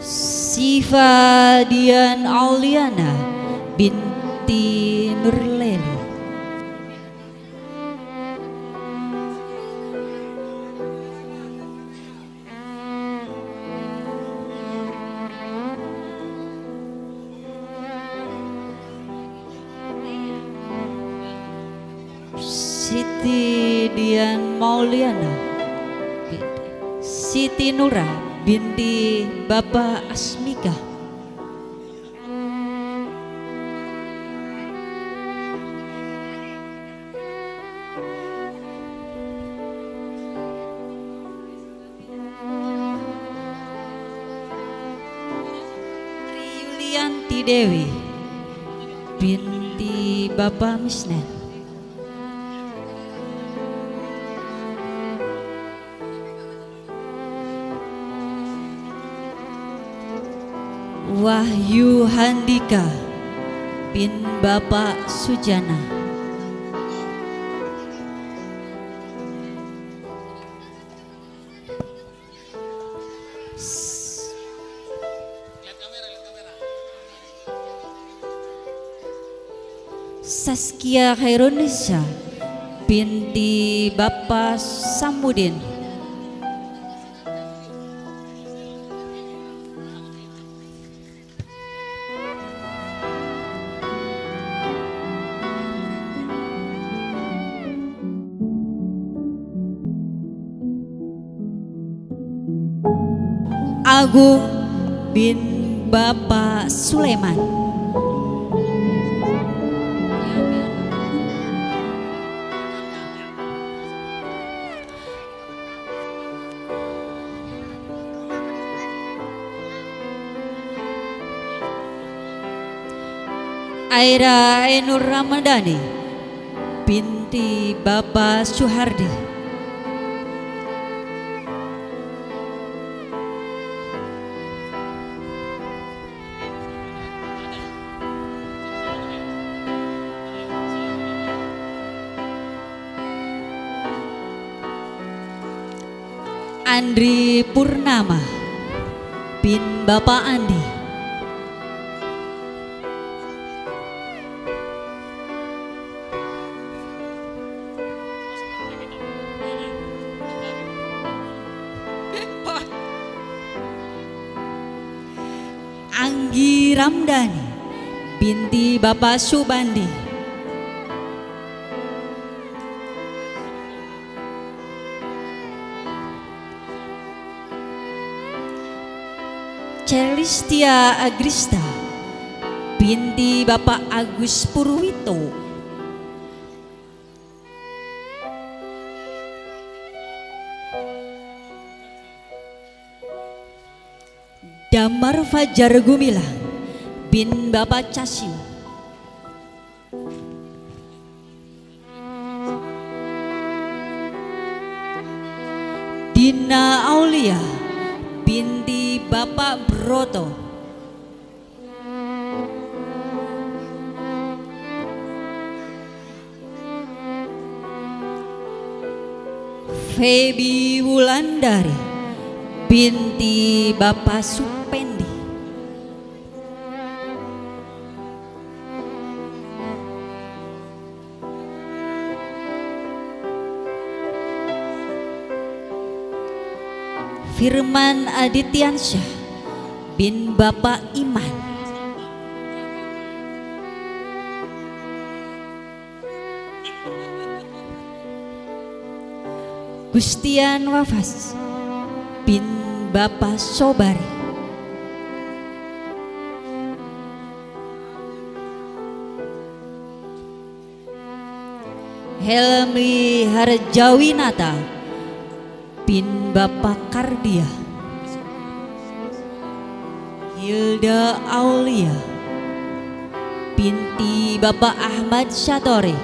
Sifa Dian Auliana binti Nurleli. Siti Dian Mauliana, Siti Nura binti Bapak Asmika. Yulianti Dewi binti Bapak Misnen. Wahyu Handika bin Bapak Sujana. Saskia Khairunisa binti Bapak Samudin. Agung bin Bapak Sulaiman. Aira Ainur Ramadhani binti Bapak Suhardi. Andri Purnama bin Bapak Andi. Anggi Ramdhani binti Bapak Subandi. Celistia Agrista binti Bapak Agus Purwito. Damar Fajar Gumilang bin Bapak Casim. Dina Aulia binti Bapak Broto. Feby Wulandari binti Bapak Supendi. Firman Adityansyah bin Bapak Iman. Gustian Wafas bin Bapak Sobari. Helmi Harjawinata bin Bapak Kardia. Hilda Aulia binti Bapak Ahmad Syatori.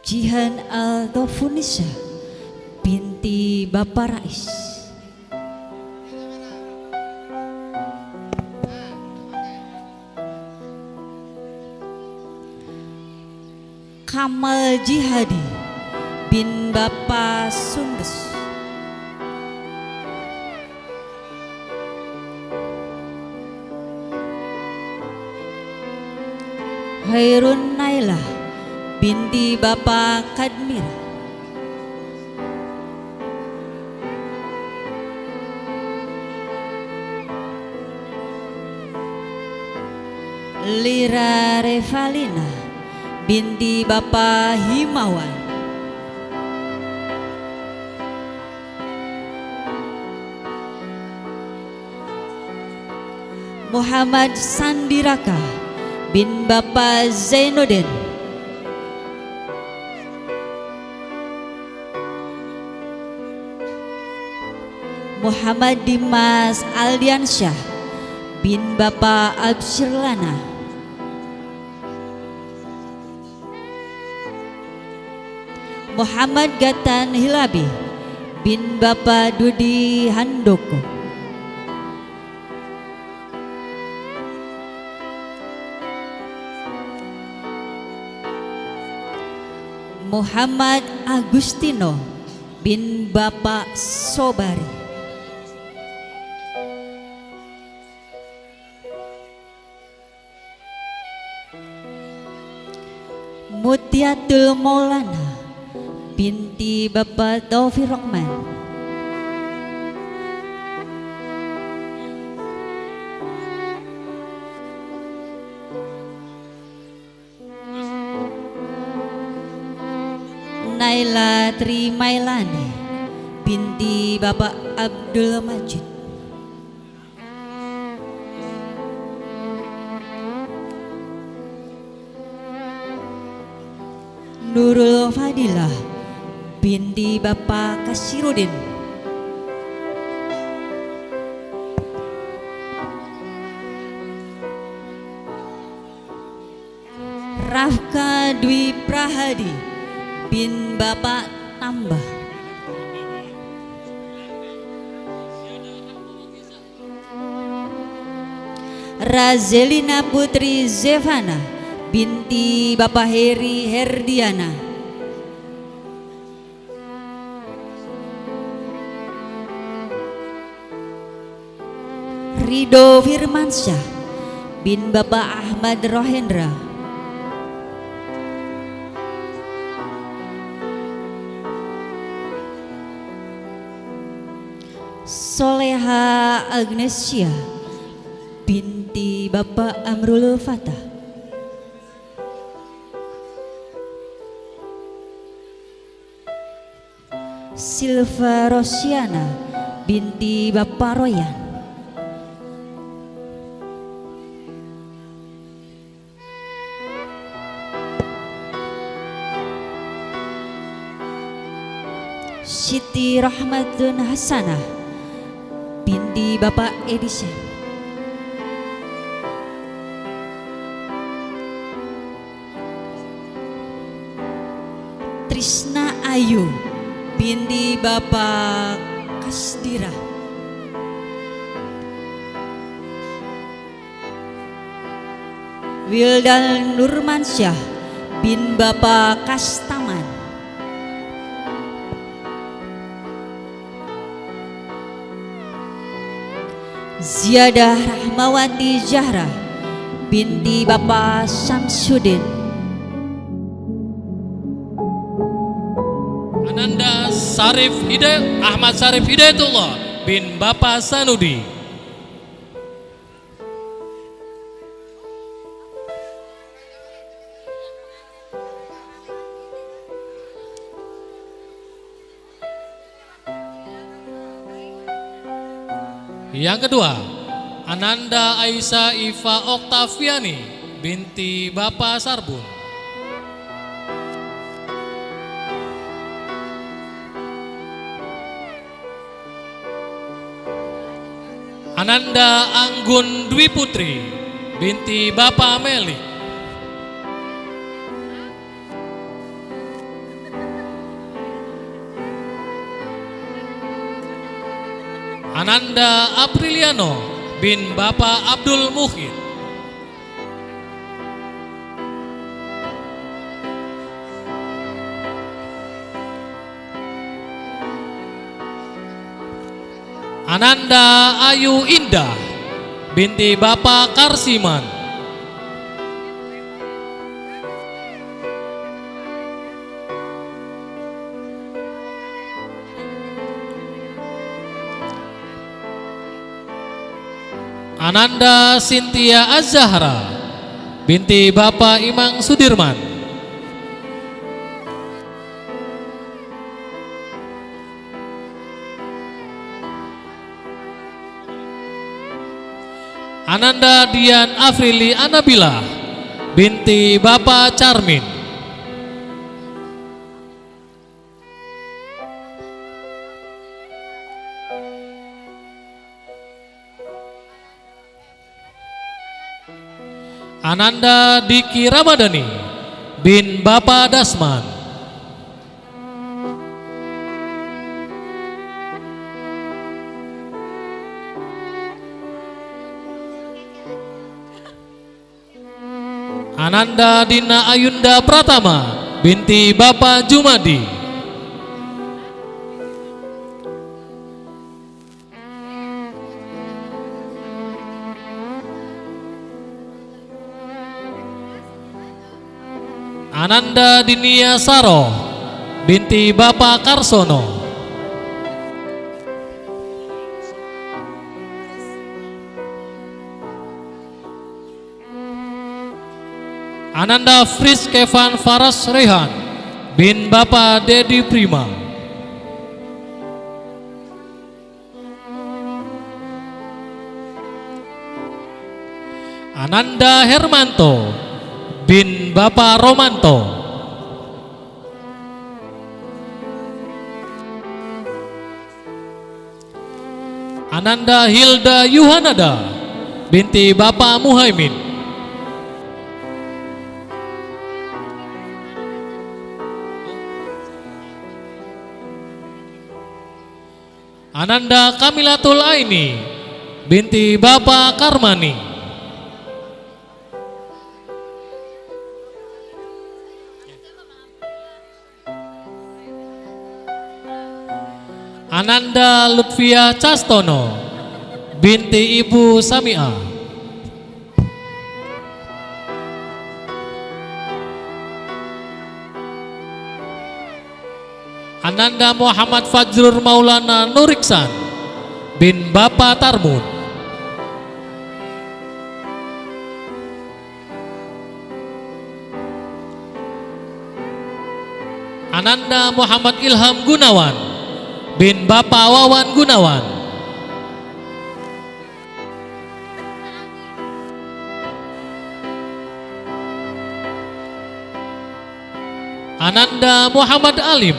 Jihan Al-Tofunisa binti Bapak Rais. Kamal Jihadi bin Bapak Sundes. Hairun Naila binti Bapak Kadmir. Lira Revalina binti Bapak Himawan. Muhammad Sandiraka bin Bapak Zainuddin. Muhammad Dimas Aldiansyah bin Bapak Absyirlana. Muhammad Gatan Hilabi bin Bapak Dudi Handoko. Muhammad Agustino bin Bapak Sobari. Mutiatul Maulana binti Bapak Taufik Rahman. Naila Trimailani binti Bapak Abdul Majid. Nurul Fadilah binti Bapak Kasirudin. Rafka Dwi Prahadi bin Bapak Tambah. Razelina Putri Zevana binti Bapak Heri Herdiana. Rido Firmansyah bin Bapak Ahmad Rohendra. Soleha Agnesia binti Bapak Amrul Fatah. Silva Rosiana binti Bapak Royan. Siti Rahmatun Hasanah binti Bapak Edison. Trisna Ayu binti Bapak Kasdira. Wildan Nurmansyah bin Bapak Kastaman. Ziyadah Rahmawati Zahra binti Bapak Samsudin. Ananda Sarif Ahmad Sarif Hidayatullah bin Bapak Sanudi. Yang kedua, Ananda Aisyah Iva Oktaviani binti Bapak Sarbun. Ananda Anggun Dwi Putri binti Bapak Melik. Ananda Apriliano bin Bapak Abdul Muhid. Ananda Ayu Indah binti Bapak Karsiman. Ananda Sintia Az-Zahra binti Bapak Imang Sudirman. Ananda Dian Afrili Anabila binti Bapak Charmin. Ananda Diki Ramadhani bin Bapak Dasman. Ananda Dina Ayunda Pratama binti Bapak Jumadi. Ananda Dinia Saro binti Bapak Karsono. Ananda Fris Kevan Faras Rehan bin Bapak Dedi Prima. Ananda Hermanto bin Bapak Romanto. Ananda Hilda Yuhanada binti Bapak Muhaimin. Ananda Kamilatul Aini binti Bapak Karmani. Ananda Lutfia Castono binti Ibu Samia. Ananda Muhammad Fajrul Maulana Nuriksan bin Bapak Tarmun. Ananda Muhammad Ilham Gunawan bin Bapak Wawan Gunawan. Ananda Muhammad Alim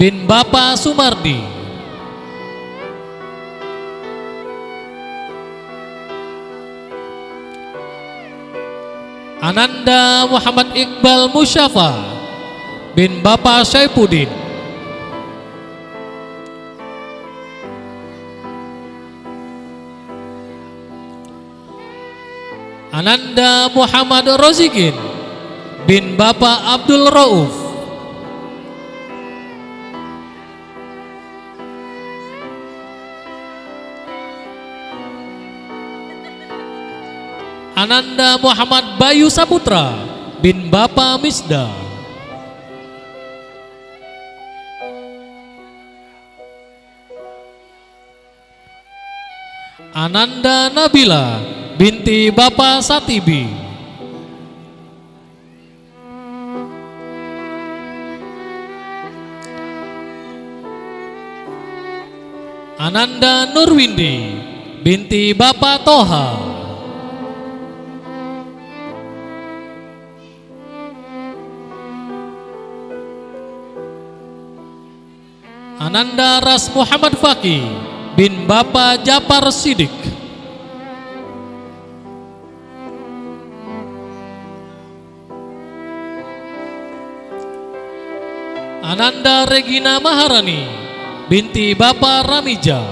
bin Bapak Sumardi. Ananda Muhammad Iqbal Musyafa bin Bapak Syaifuddin. Ananda Muhammad Rozikin bin Bapak Abdul Rauf. Ananda Muhammad Bayu Saputra bin Bapak Misda. Ananda Nabila binti Bapak Satibi. Ananda Nurwindi binti Bapak Toha. Ananda Ras Muhammad Faki bin Bapak Japar Sidik. Ananda Regina Maharani binti Bapak Ramija.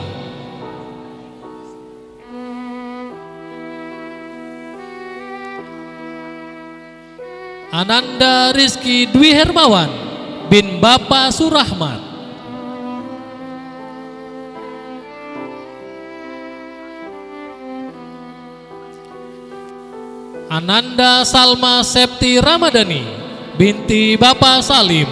Ananda Rizky Dwi Hermawan bin Bapak Surahman. Ananda Salma Septi Ramadhani binti Bapak Salim.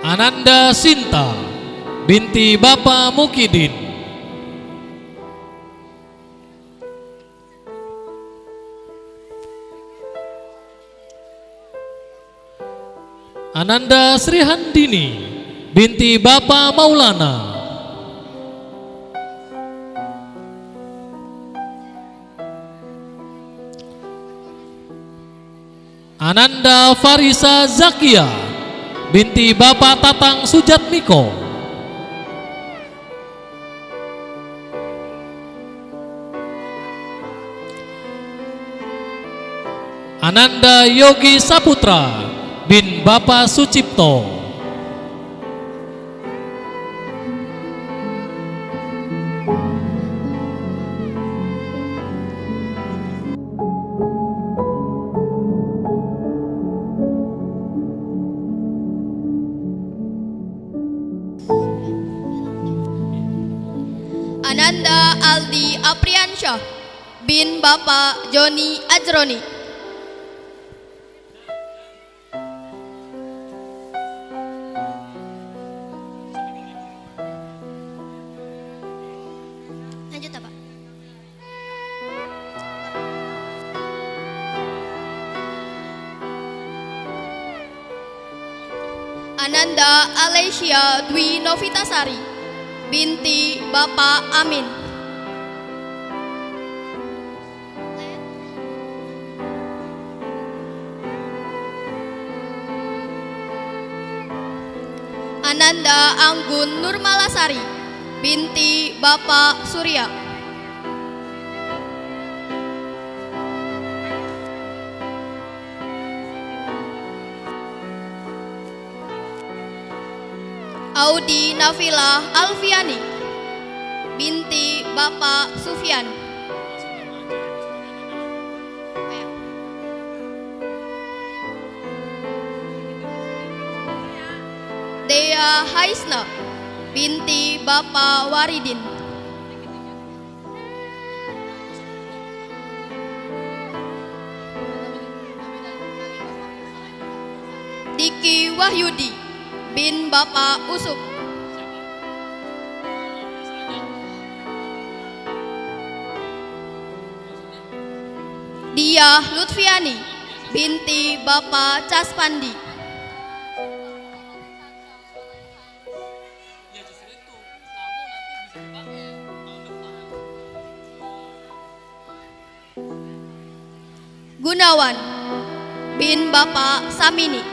Ananda Sinta binti Bapak Mukidin. Ananda Srihandini binti Bapak Maulana. Ananda Farisa Zakia binti Bapak Tatang Sujatmiko. Ananda Yogi Saputra bin Bapak Sucipto. Ananda Aldi Apriansyah bin Bapak Joni Ajroni. Lanjut apa? Ananda Alesia Dwi Novitasari binti Bapak Amin. Ananda Anggun Nurmalasari binti Bapak Surya. Audi Nafila Alfiani binti Bapak Sufyan. Dea Haisna binti Bapak Waridin. Diki Wahyudi bin Bapak Usup. Dia Lutfiani binti Bapak Caspandi. Gunawan bin Bapak Samini.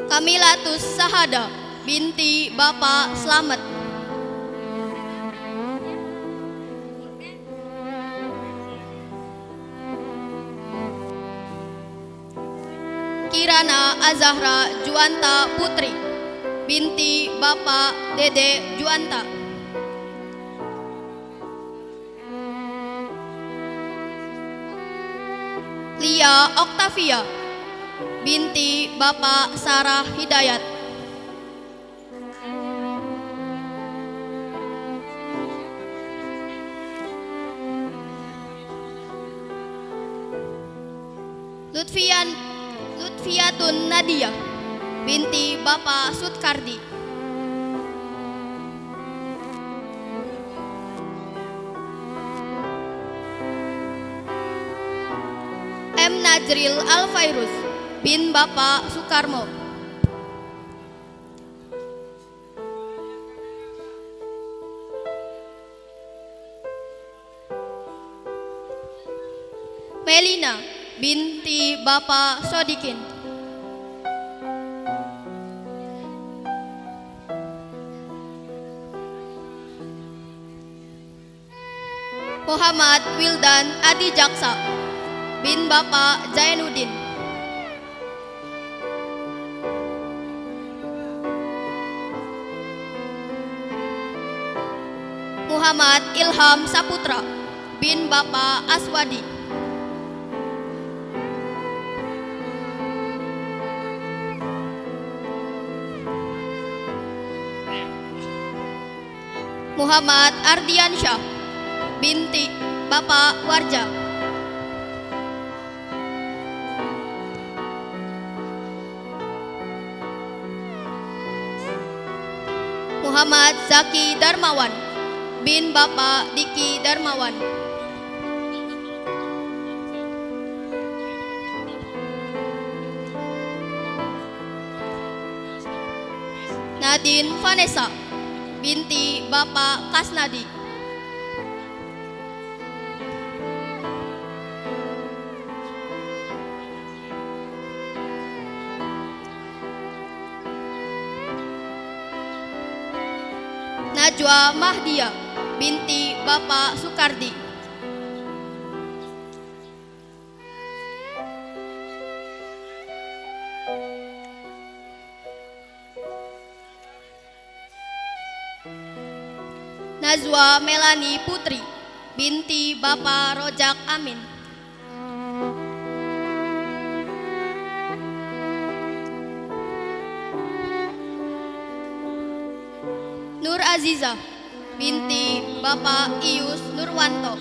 Kamilatus Sahada binti Bapak Slamet. Kirana Azahra Juwanta Putri binti Bapak Dede Juwanta. Lia Oktavia binti Bapak Sarah Hidayat. Lutfiatun Nadia binti Bapak Sutkardi. M. Najril Alfairus bin Bapak Soekarmo. Melina binti Bapak Sodikin. Muhammad Wildan Adi Jaksa bin Bapak Zainuddin. Muhammad Ilham Saputra bin Bapak Aswadi. Muhammad Ardiansyah binti Bapak Warja. Muhammad Zaki Darmawan bin Bapak Diki Darmawan. Nadine Vanessa binti Bapak Kasnadi. Najwa Mahdia binti Bapak Soekardi. Najwa Melani Putri binti Bapak Rojak Amin. Nur Aziza binti Bapak Ius Nurwanto.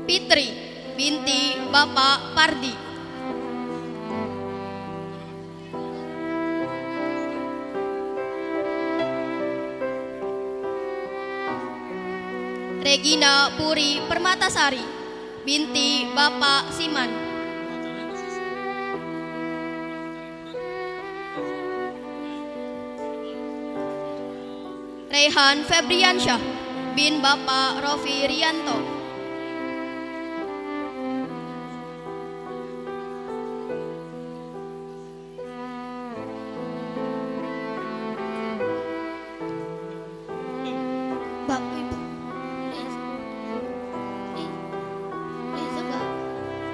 Fitri binti Bapak Pardi. Regina Puri Permatasari binti Bapak Siman. Rehan Febriansyah bin Bapak Rofi Rianto. Bapak Ibu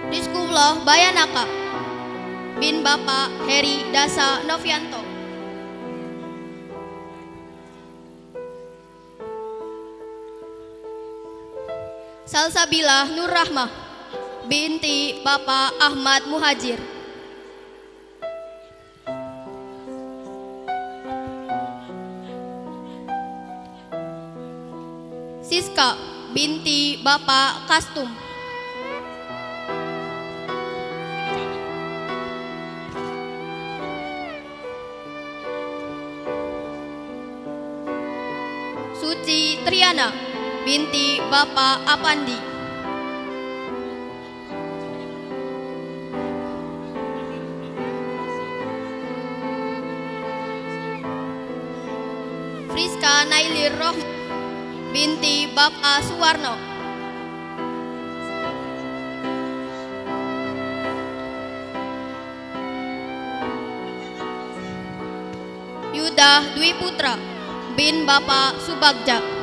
Rizkullah Bayanaka bin Bapak Heri Dasa Novianto. Salsabilah Nur Rahmah binti Bapak Ahmad Muhajir. Siska binti Bapak Kastum. Suci Triana binti Bapak Apandi. Friska Nailir Roh binti Bapak Suwarno. Yuda Dwi Putra bin Bapak Subagja.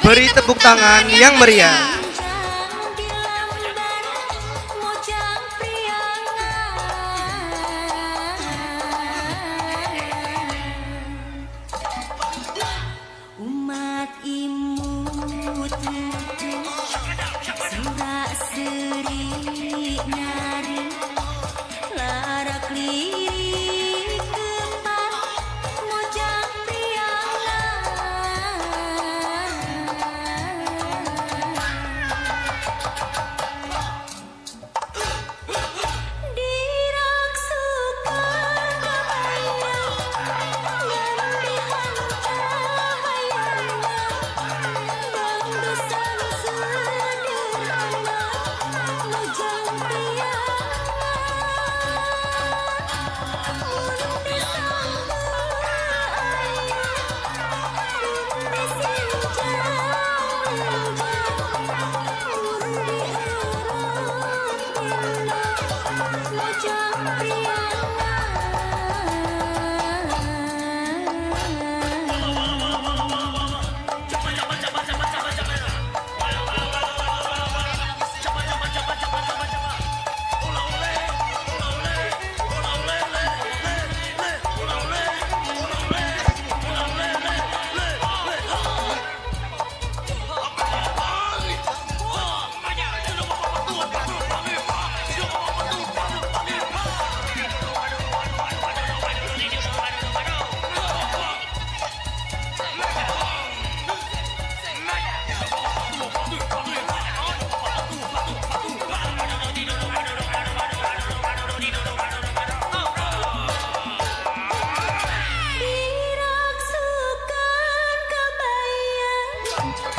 Beri tepuk tangan yang meriah. Umat imut surak seri nari larak lirik kembar mojang priangan.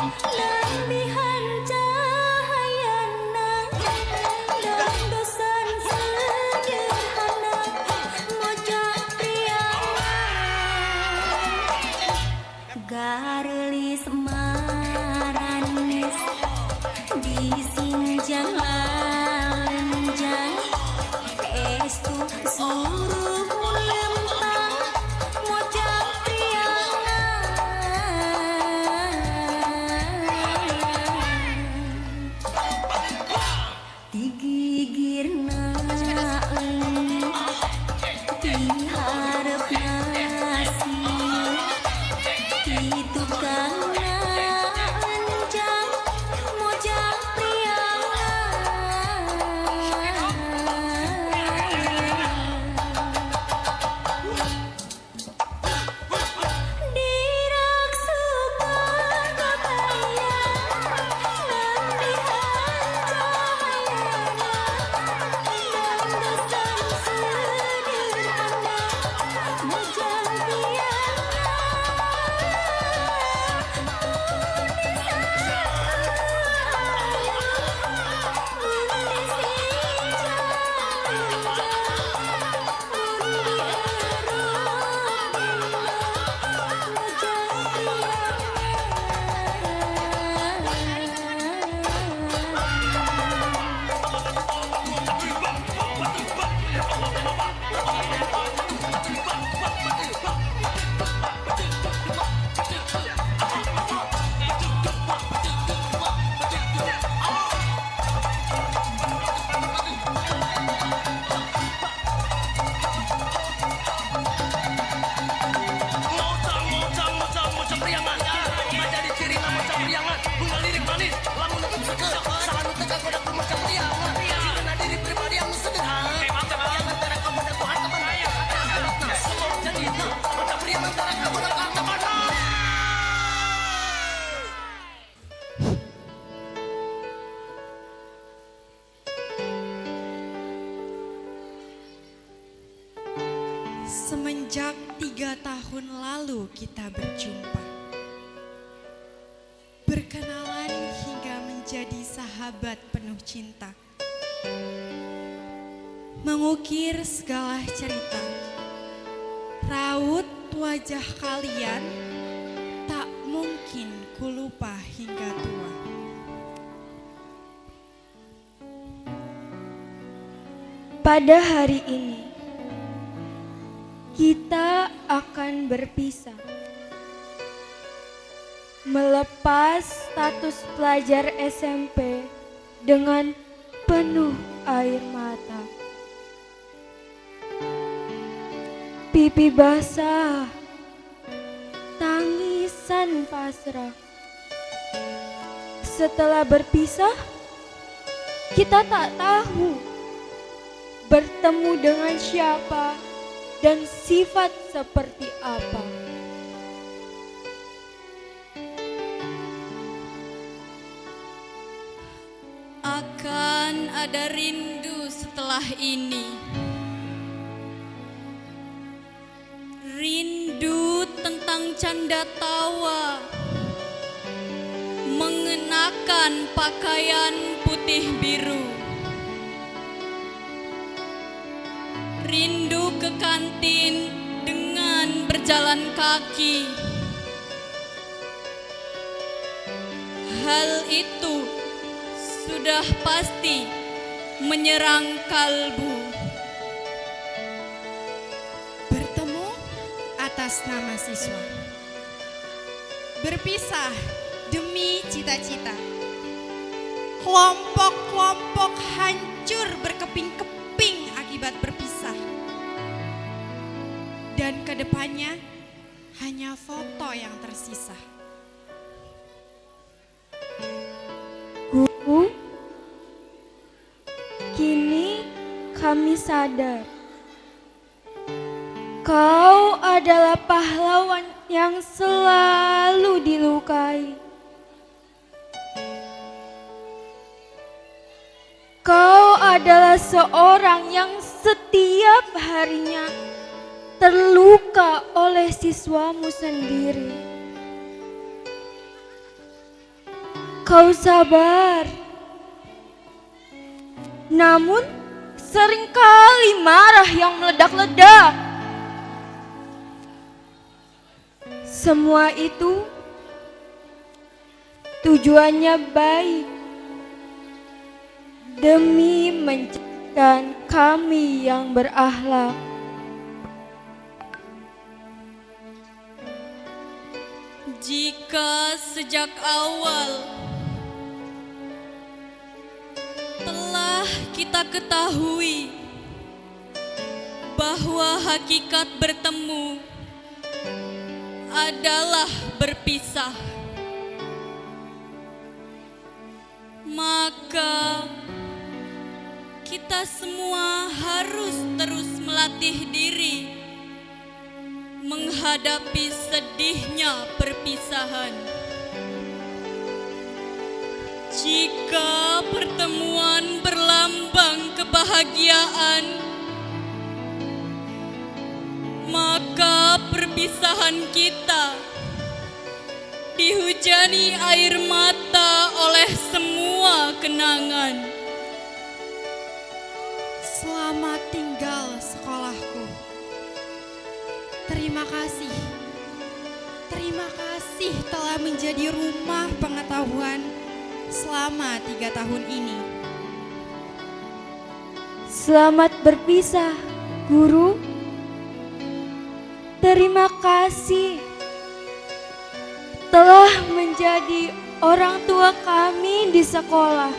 Lembihan cahayana dan dosan sederhana mojang priangan garelis maranis disinjang alenjang estu suruh lempang mojang priangan digigirna diharap nasi ditukang enjang mojang priangan dirak suka kebaya lembihan cahayana dan dosan sederhana mojang Semenjak 3 tahun lalu kita berjumpa, berkenalan hingga menjadi sahabat penuh cinta, mengukir segala cerita, raut wajah kalian tak mungkin kulupa hingga tua. Pada hari ini kita akan berpisah, melepas status pelajar SMP dengan penuh air mata. Pipi basah, tangisan pasrah. Setelah berpisah, kita tak tahu bertemu dengan siapa dan sifat seperti apa. Akan ada rindu setelah ini. Rindu tentang canda tawa, mengenakan pakaian putih biru. Rindu ke kantin dengan berjalan kaki. Hal itu sudah pasti menyerang kalbu. Bertemu atas nama siswa, berpisah demi cita-cita. Kelompok-kelompok hancur berkeping-keping akibat berpisah. Dan kedepannya hanya foto yang tersisa. Guru, kini kami sadar kau adalah pahlawan yang selalu dilukai. Kau adalah seorang yang setiap harinya terluka oleh siswamu sendiri. kau sabar. Namun seringkali marah yang meledak-ledak. Semua itu tujuannya baik demi menciptakan kami yang berakhlak. Jika sejak awal telah kita ketahui bahwa hakikat bertemu adalah berpisah, maka kita semua harus terus melatih diri menghadapi sedihnya perpisahan. Jika pertemuan berlambang kebahagiaan, maka perpisahan kita dihujani air mata oleh semua kenangan. Selamat tinggal sekolahku. Terima kasih. Terima kasih telah menjadi rumah pengetahuan selama 3 tahun ini. Selamat berpisah, guru. Terima kasih telah menjadi orang tua kami di sekolah.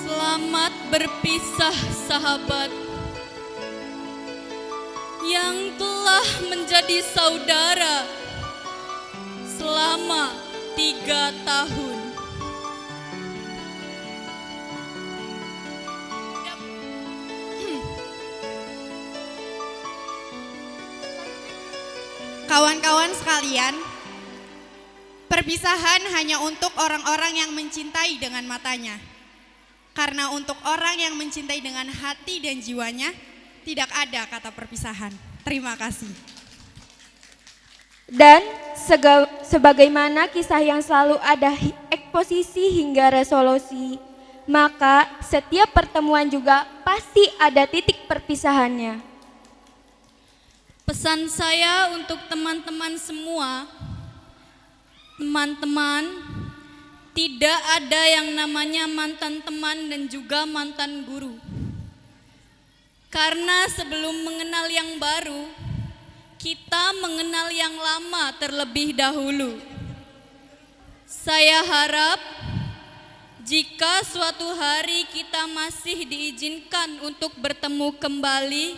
Selamat berpisah, sahabat yang telah menjadi saudara selama 3 tahun. Kawan-kawan sekalian, perpisahan hanya untuk orang-orang yang mencintai dengan matanya. Karena untuk orang yang mencintai dengan hati dan jiwanya, tidak ada kata perpisahan. Terima kasih. Dan sebagaimana kisah yang selalu ada eksposisi hingga resolusi, maka setiap pertemuan juga pasti ada titik perpisahannya. Pesan saya untuk teman-teman semua, teman-teman, tidak ada yang namanya mantan teman dan juga mantan guru. Karena sebelum mengenal yang baru, kita mengenal yang lama terlebih dahulu. Saya harap jika suatu hari kita masih diizinkan untuk bertemu kembali,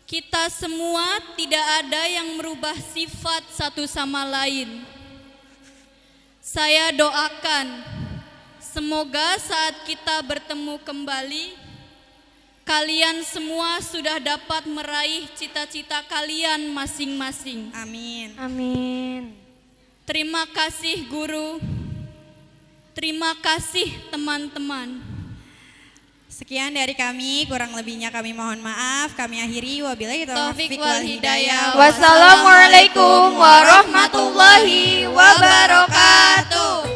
kita semua tidak ada yang merubah sifat satu sama lain. Saya doakan semoga saat kita bertemu kembali, kalian semua sudah dapat meraih cita-cita kalian masing-masing. Amin. Amin. Terima kasih guru. Terima kasih teman-teman. Sekian dari kami, kurang lebihnya kami mohon maaf. Kami akhiri, wabillahi Taufik taufiq wal wal hidayah. hidayah. Wassalamualaikum warahmatullahi wabarakatuh.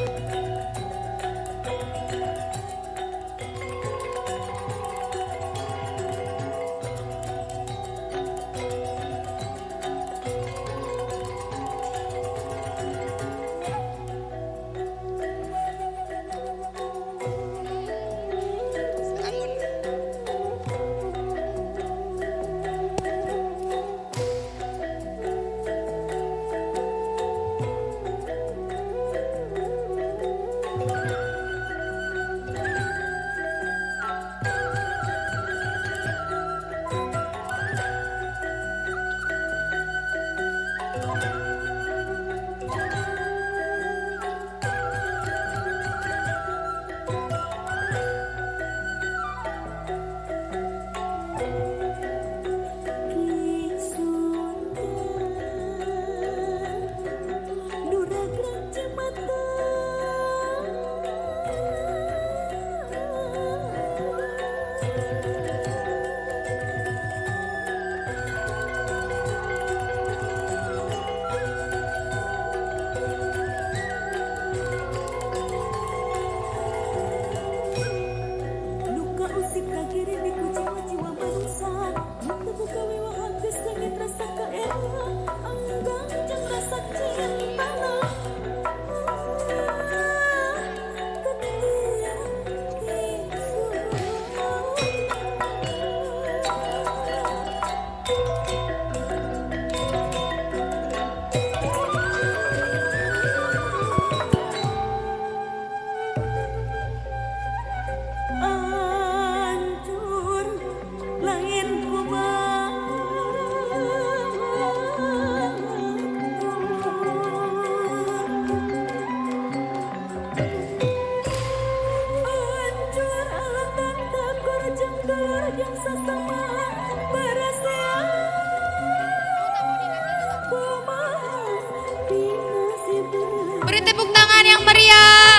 tangan yang meriah.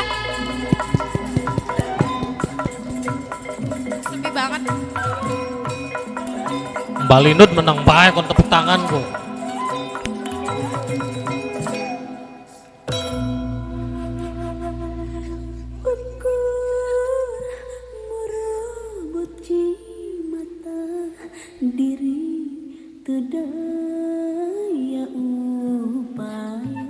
Sepi banget. Mbak Lindut menang baik kon tepuk tanganku. merebut mata diri tedaya upaya.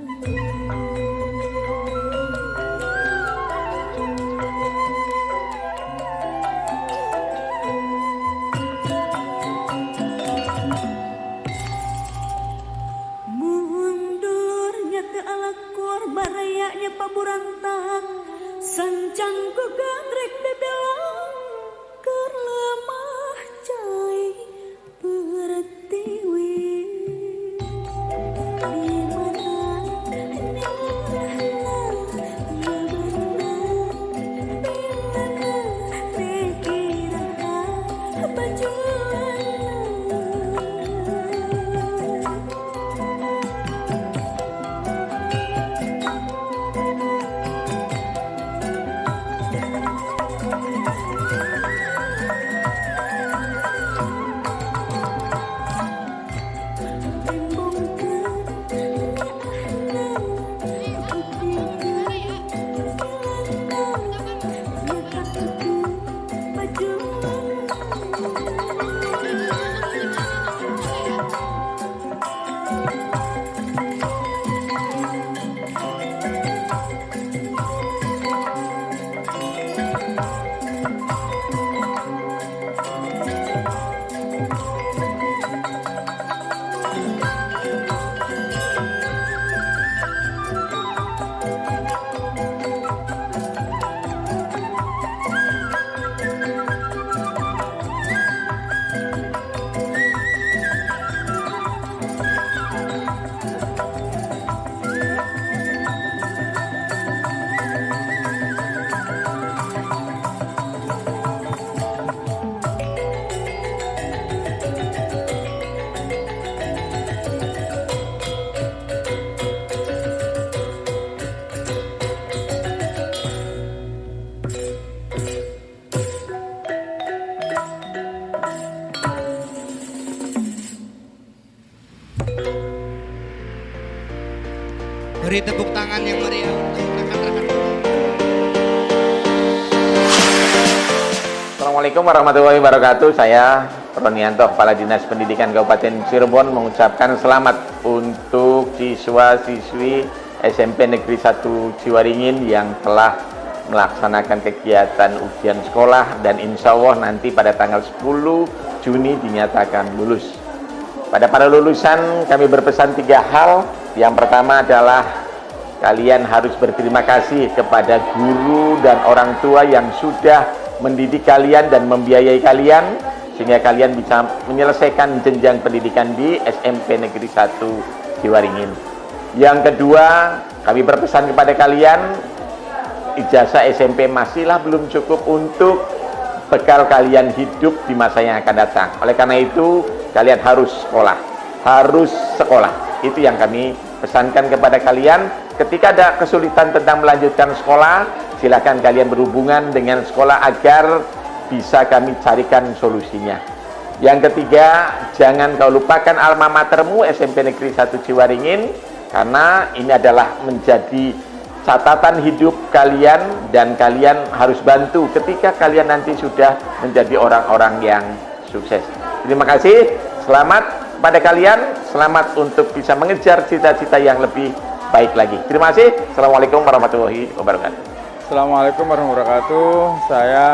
Mundurnya ke alakor barayanya paburantak sancang kegatrek dedelang kerlemah cai pertiwi di Beri tepuk tangan yang meriah untuk rekan-rekan. Assalamualaikum warahmatullahi wabarakatuh. Saya Ronianto, Kepala Dinas Pendidikan Kabupaten Cirebon, mengucapkan selamat untuk siswa-siswi SMP Negeri 1 Ciwaringin yang telah melaksanakan kegiatan ujian sekolah dan insya Allah nanti pada tanggal 10 Juni dinyatakan lulus. Pada para lulusan kami berpesan 3 hal. Yang pertama adalah kalian harus berterima kasih kepada guru dan orang tua yang sudah mendidik kalian dan membiayai kalian sehingga kalian bisa menyelesaikan jenjang pendidikan di SMP Negeri 1 Ciwaringin. Yang kedua, kami berpesan kepada kalian, ijazah SMP masihlah belum cukup untuk bekal kalian hidup di masa yang akan datang. Oleh karena itu, kalian harus sekolah. Harus sekolah. Itu yang kami pesankan kepada kalian. Ketika ada kesulitan tentang melanjutkan sekolah, silakan kalian berhubungan dengan sekolah agar bisa kami carikan solusinya. Yang ketiga, jangan kau lupakan alma matermu SMP Negeri 1 Ciwaringin, karena ini adalah menjadi catatan hidup kalian dan kalian harus bantu ketika kalian nanti sudah menjadi orang-orang yang sukses. Terima kasih, selamat pada kalian, selamat untuk bisa mengejar cita-cita yang lebih baik lagi. Terima kasih. Assalamualaikum warahmatullahi wabarakatuh. Assalamualaikum warahmatullahi wabarakatuh. Saya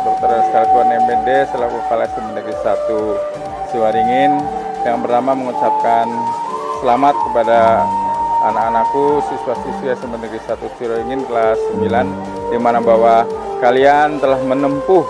Dr. Eskaltuan MBD selaku Kepala SMP Negeri 1 Ciwaringin yang pertama mengucapkan selamat kepada anak-anakku, siswa-siswi SMP Negeri 1 Ciwaringin kelas 9, di mana bahwa kalian telah menempuh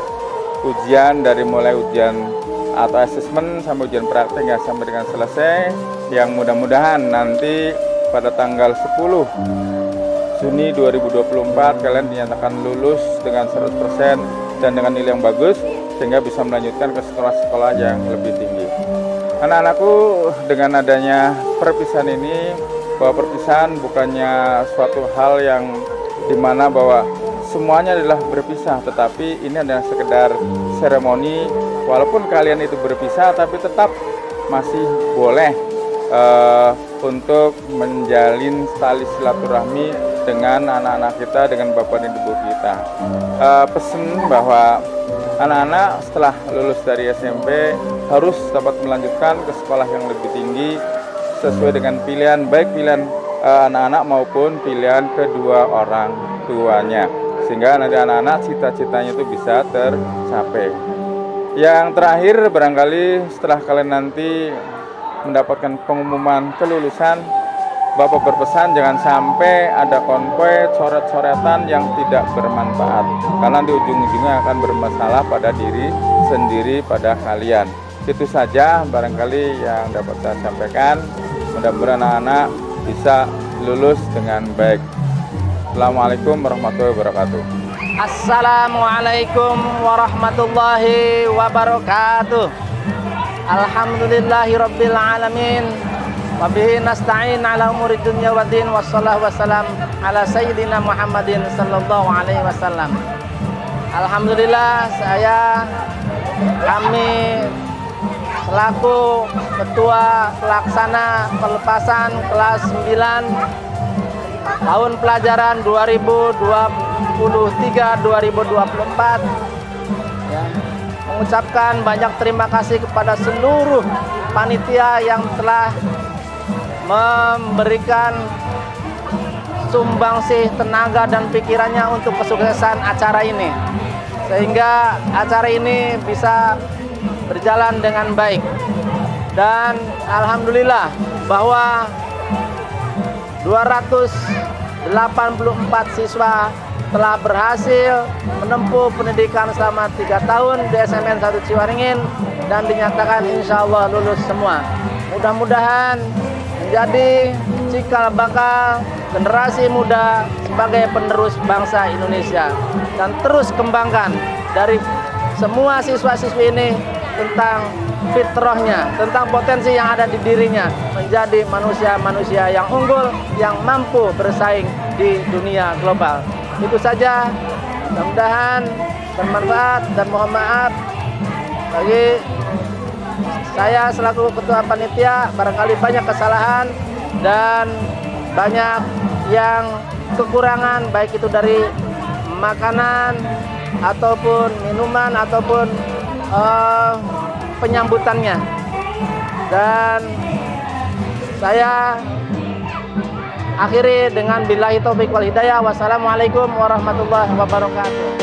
ujian dari mulai ujian atau asesmen sampai ujian praktek ya, sampai dengan selesai, yang mudah-mudahan nanti pada tanggal 10 Juni 2024 kalian dinyatakan lulus dengan 100% dan dengan nilai yang bagus sehingga bisa melanjutkan ke sekolah-sekolah yang lebih tinggi. Anak-anakku, dengan adanya perpisahan ini bahwa perpisahan bukannya suatu hal yang dimana bahwa semuanya adalah berpisah, tetapi ini adalah sekedar seremoni. Walaupun kalian itu berpisah, tapi tetap masih boleh untuk menjalin tali silaturahmi dengan anak-anak kita, dengan bapak dan ibu kita. Pesan bahwa anak-anak setelah lulus dari SMP harus dapat melanjutkan ke sekolah yang lebih tinggi sesuai dengan pilihan, baik pilihan anak-anak maupun pilihan kedua orang tuanya, sehingga nanti anak-anak cita-citanya itu bisa tercapai. Yang terakhir, barangkali setelah kalian nanti mendapatkan pengumuman kelulusan, Bapak berpesan jangan sampai ada konvoy coret-coretan yang tidak bermanfaat, karena di ujung-ujungnya akan bermasalah pada diri sendiri, pada kalian. Itu saja barangkali yang dapat saya sampaikan. Mudah-mudahan anak-anak bisa lulus dengan baik. Assalamualaikum warahmatullahi wabarakatuh. Assalamualaikum warahmatullahi wabarakatuh. Alhamdulillahi rabbil alamin. Wabihi nasta'in ala umuri dunya wa din. Wassalatu wassalam ala sayyidina Muhammadin sallallahu alaihi wasallam. Alhamdulillah, kami selaku Ketua Pelaksana Pelepasan kelas 9 tahun pelajaran 2023-2024 ya, mengucapkan banyak terima kasih kepada seluruh panitia yang telah memberikan sumbangsih tenaga dan pikirannya untuk kesuksesan acara ini, sehingga acara ini bisa berjalan dengan baik. Dan alhamdulillah bahwa 284 siswa telah berhasil menempuh pendidikan selama 3 tahun di SMN 1 Ciwaringin dan dinyatakan insya Allah lulus semua. Mudah-mudahan menjadi cikal bakal generasi muda sebagai penerus bangsa Indonesia, dan terus kembangkan dari semua siswa-siswi ini tentang fitrahnya, tentang potensi yang ada di dirinya, menjadi manusia-manusia yang unggul, yang mampu bersaing di dunia global. Itu saja, mudah-mudahan bermanfaat, dan mohon maaf bagi saya selaku ketua panitia, barangkali banyak kesalahan dan banyak yang kekurangan, baik itu dari makanan ataupun minuman ataupun penyambutannya. Dan saya akhiri dengan billahi taufiq wal hidayah. Wassalamualaikum warahmatullahi wabarakatuh.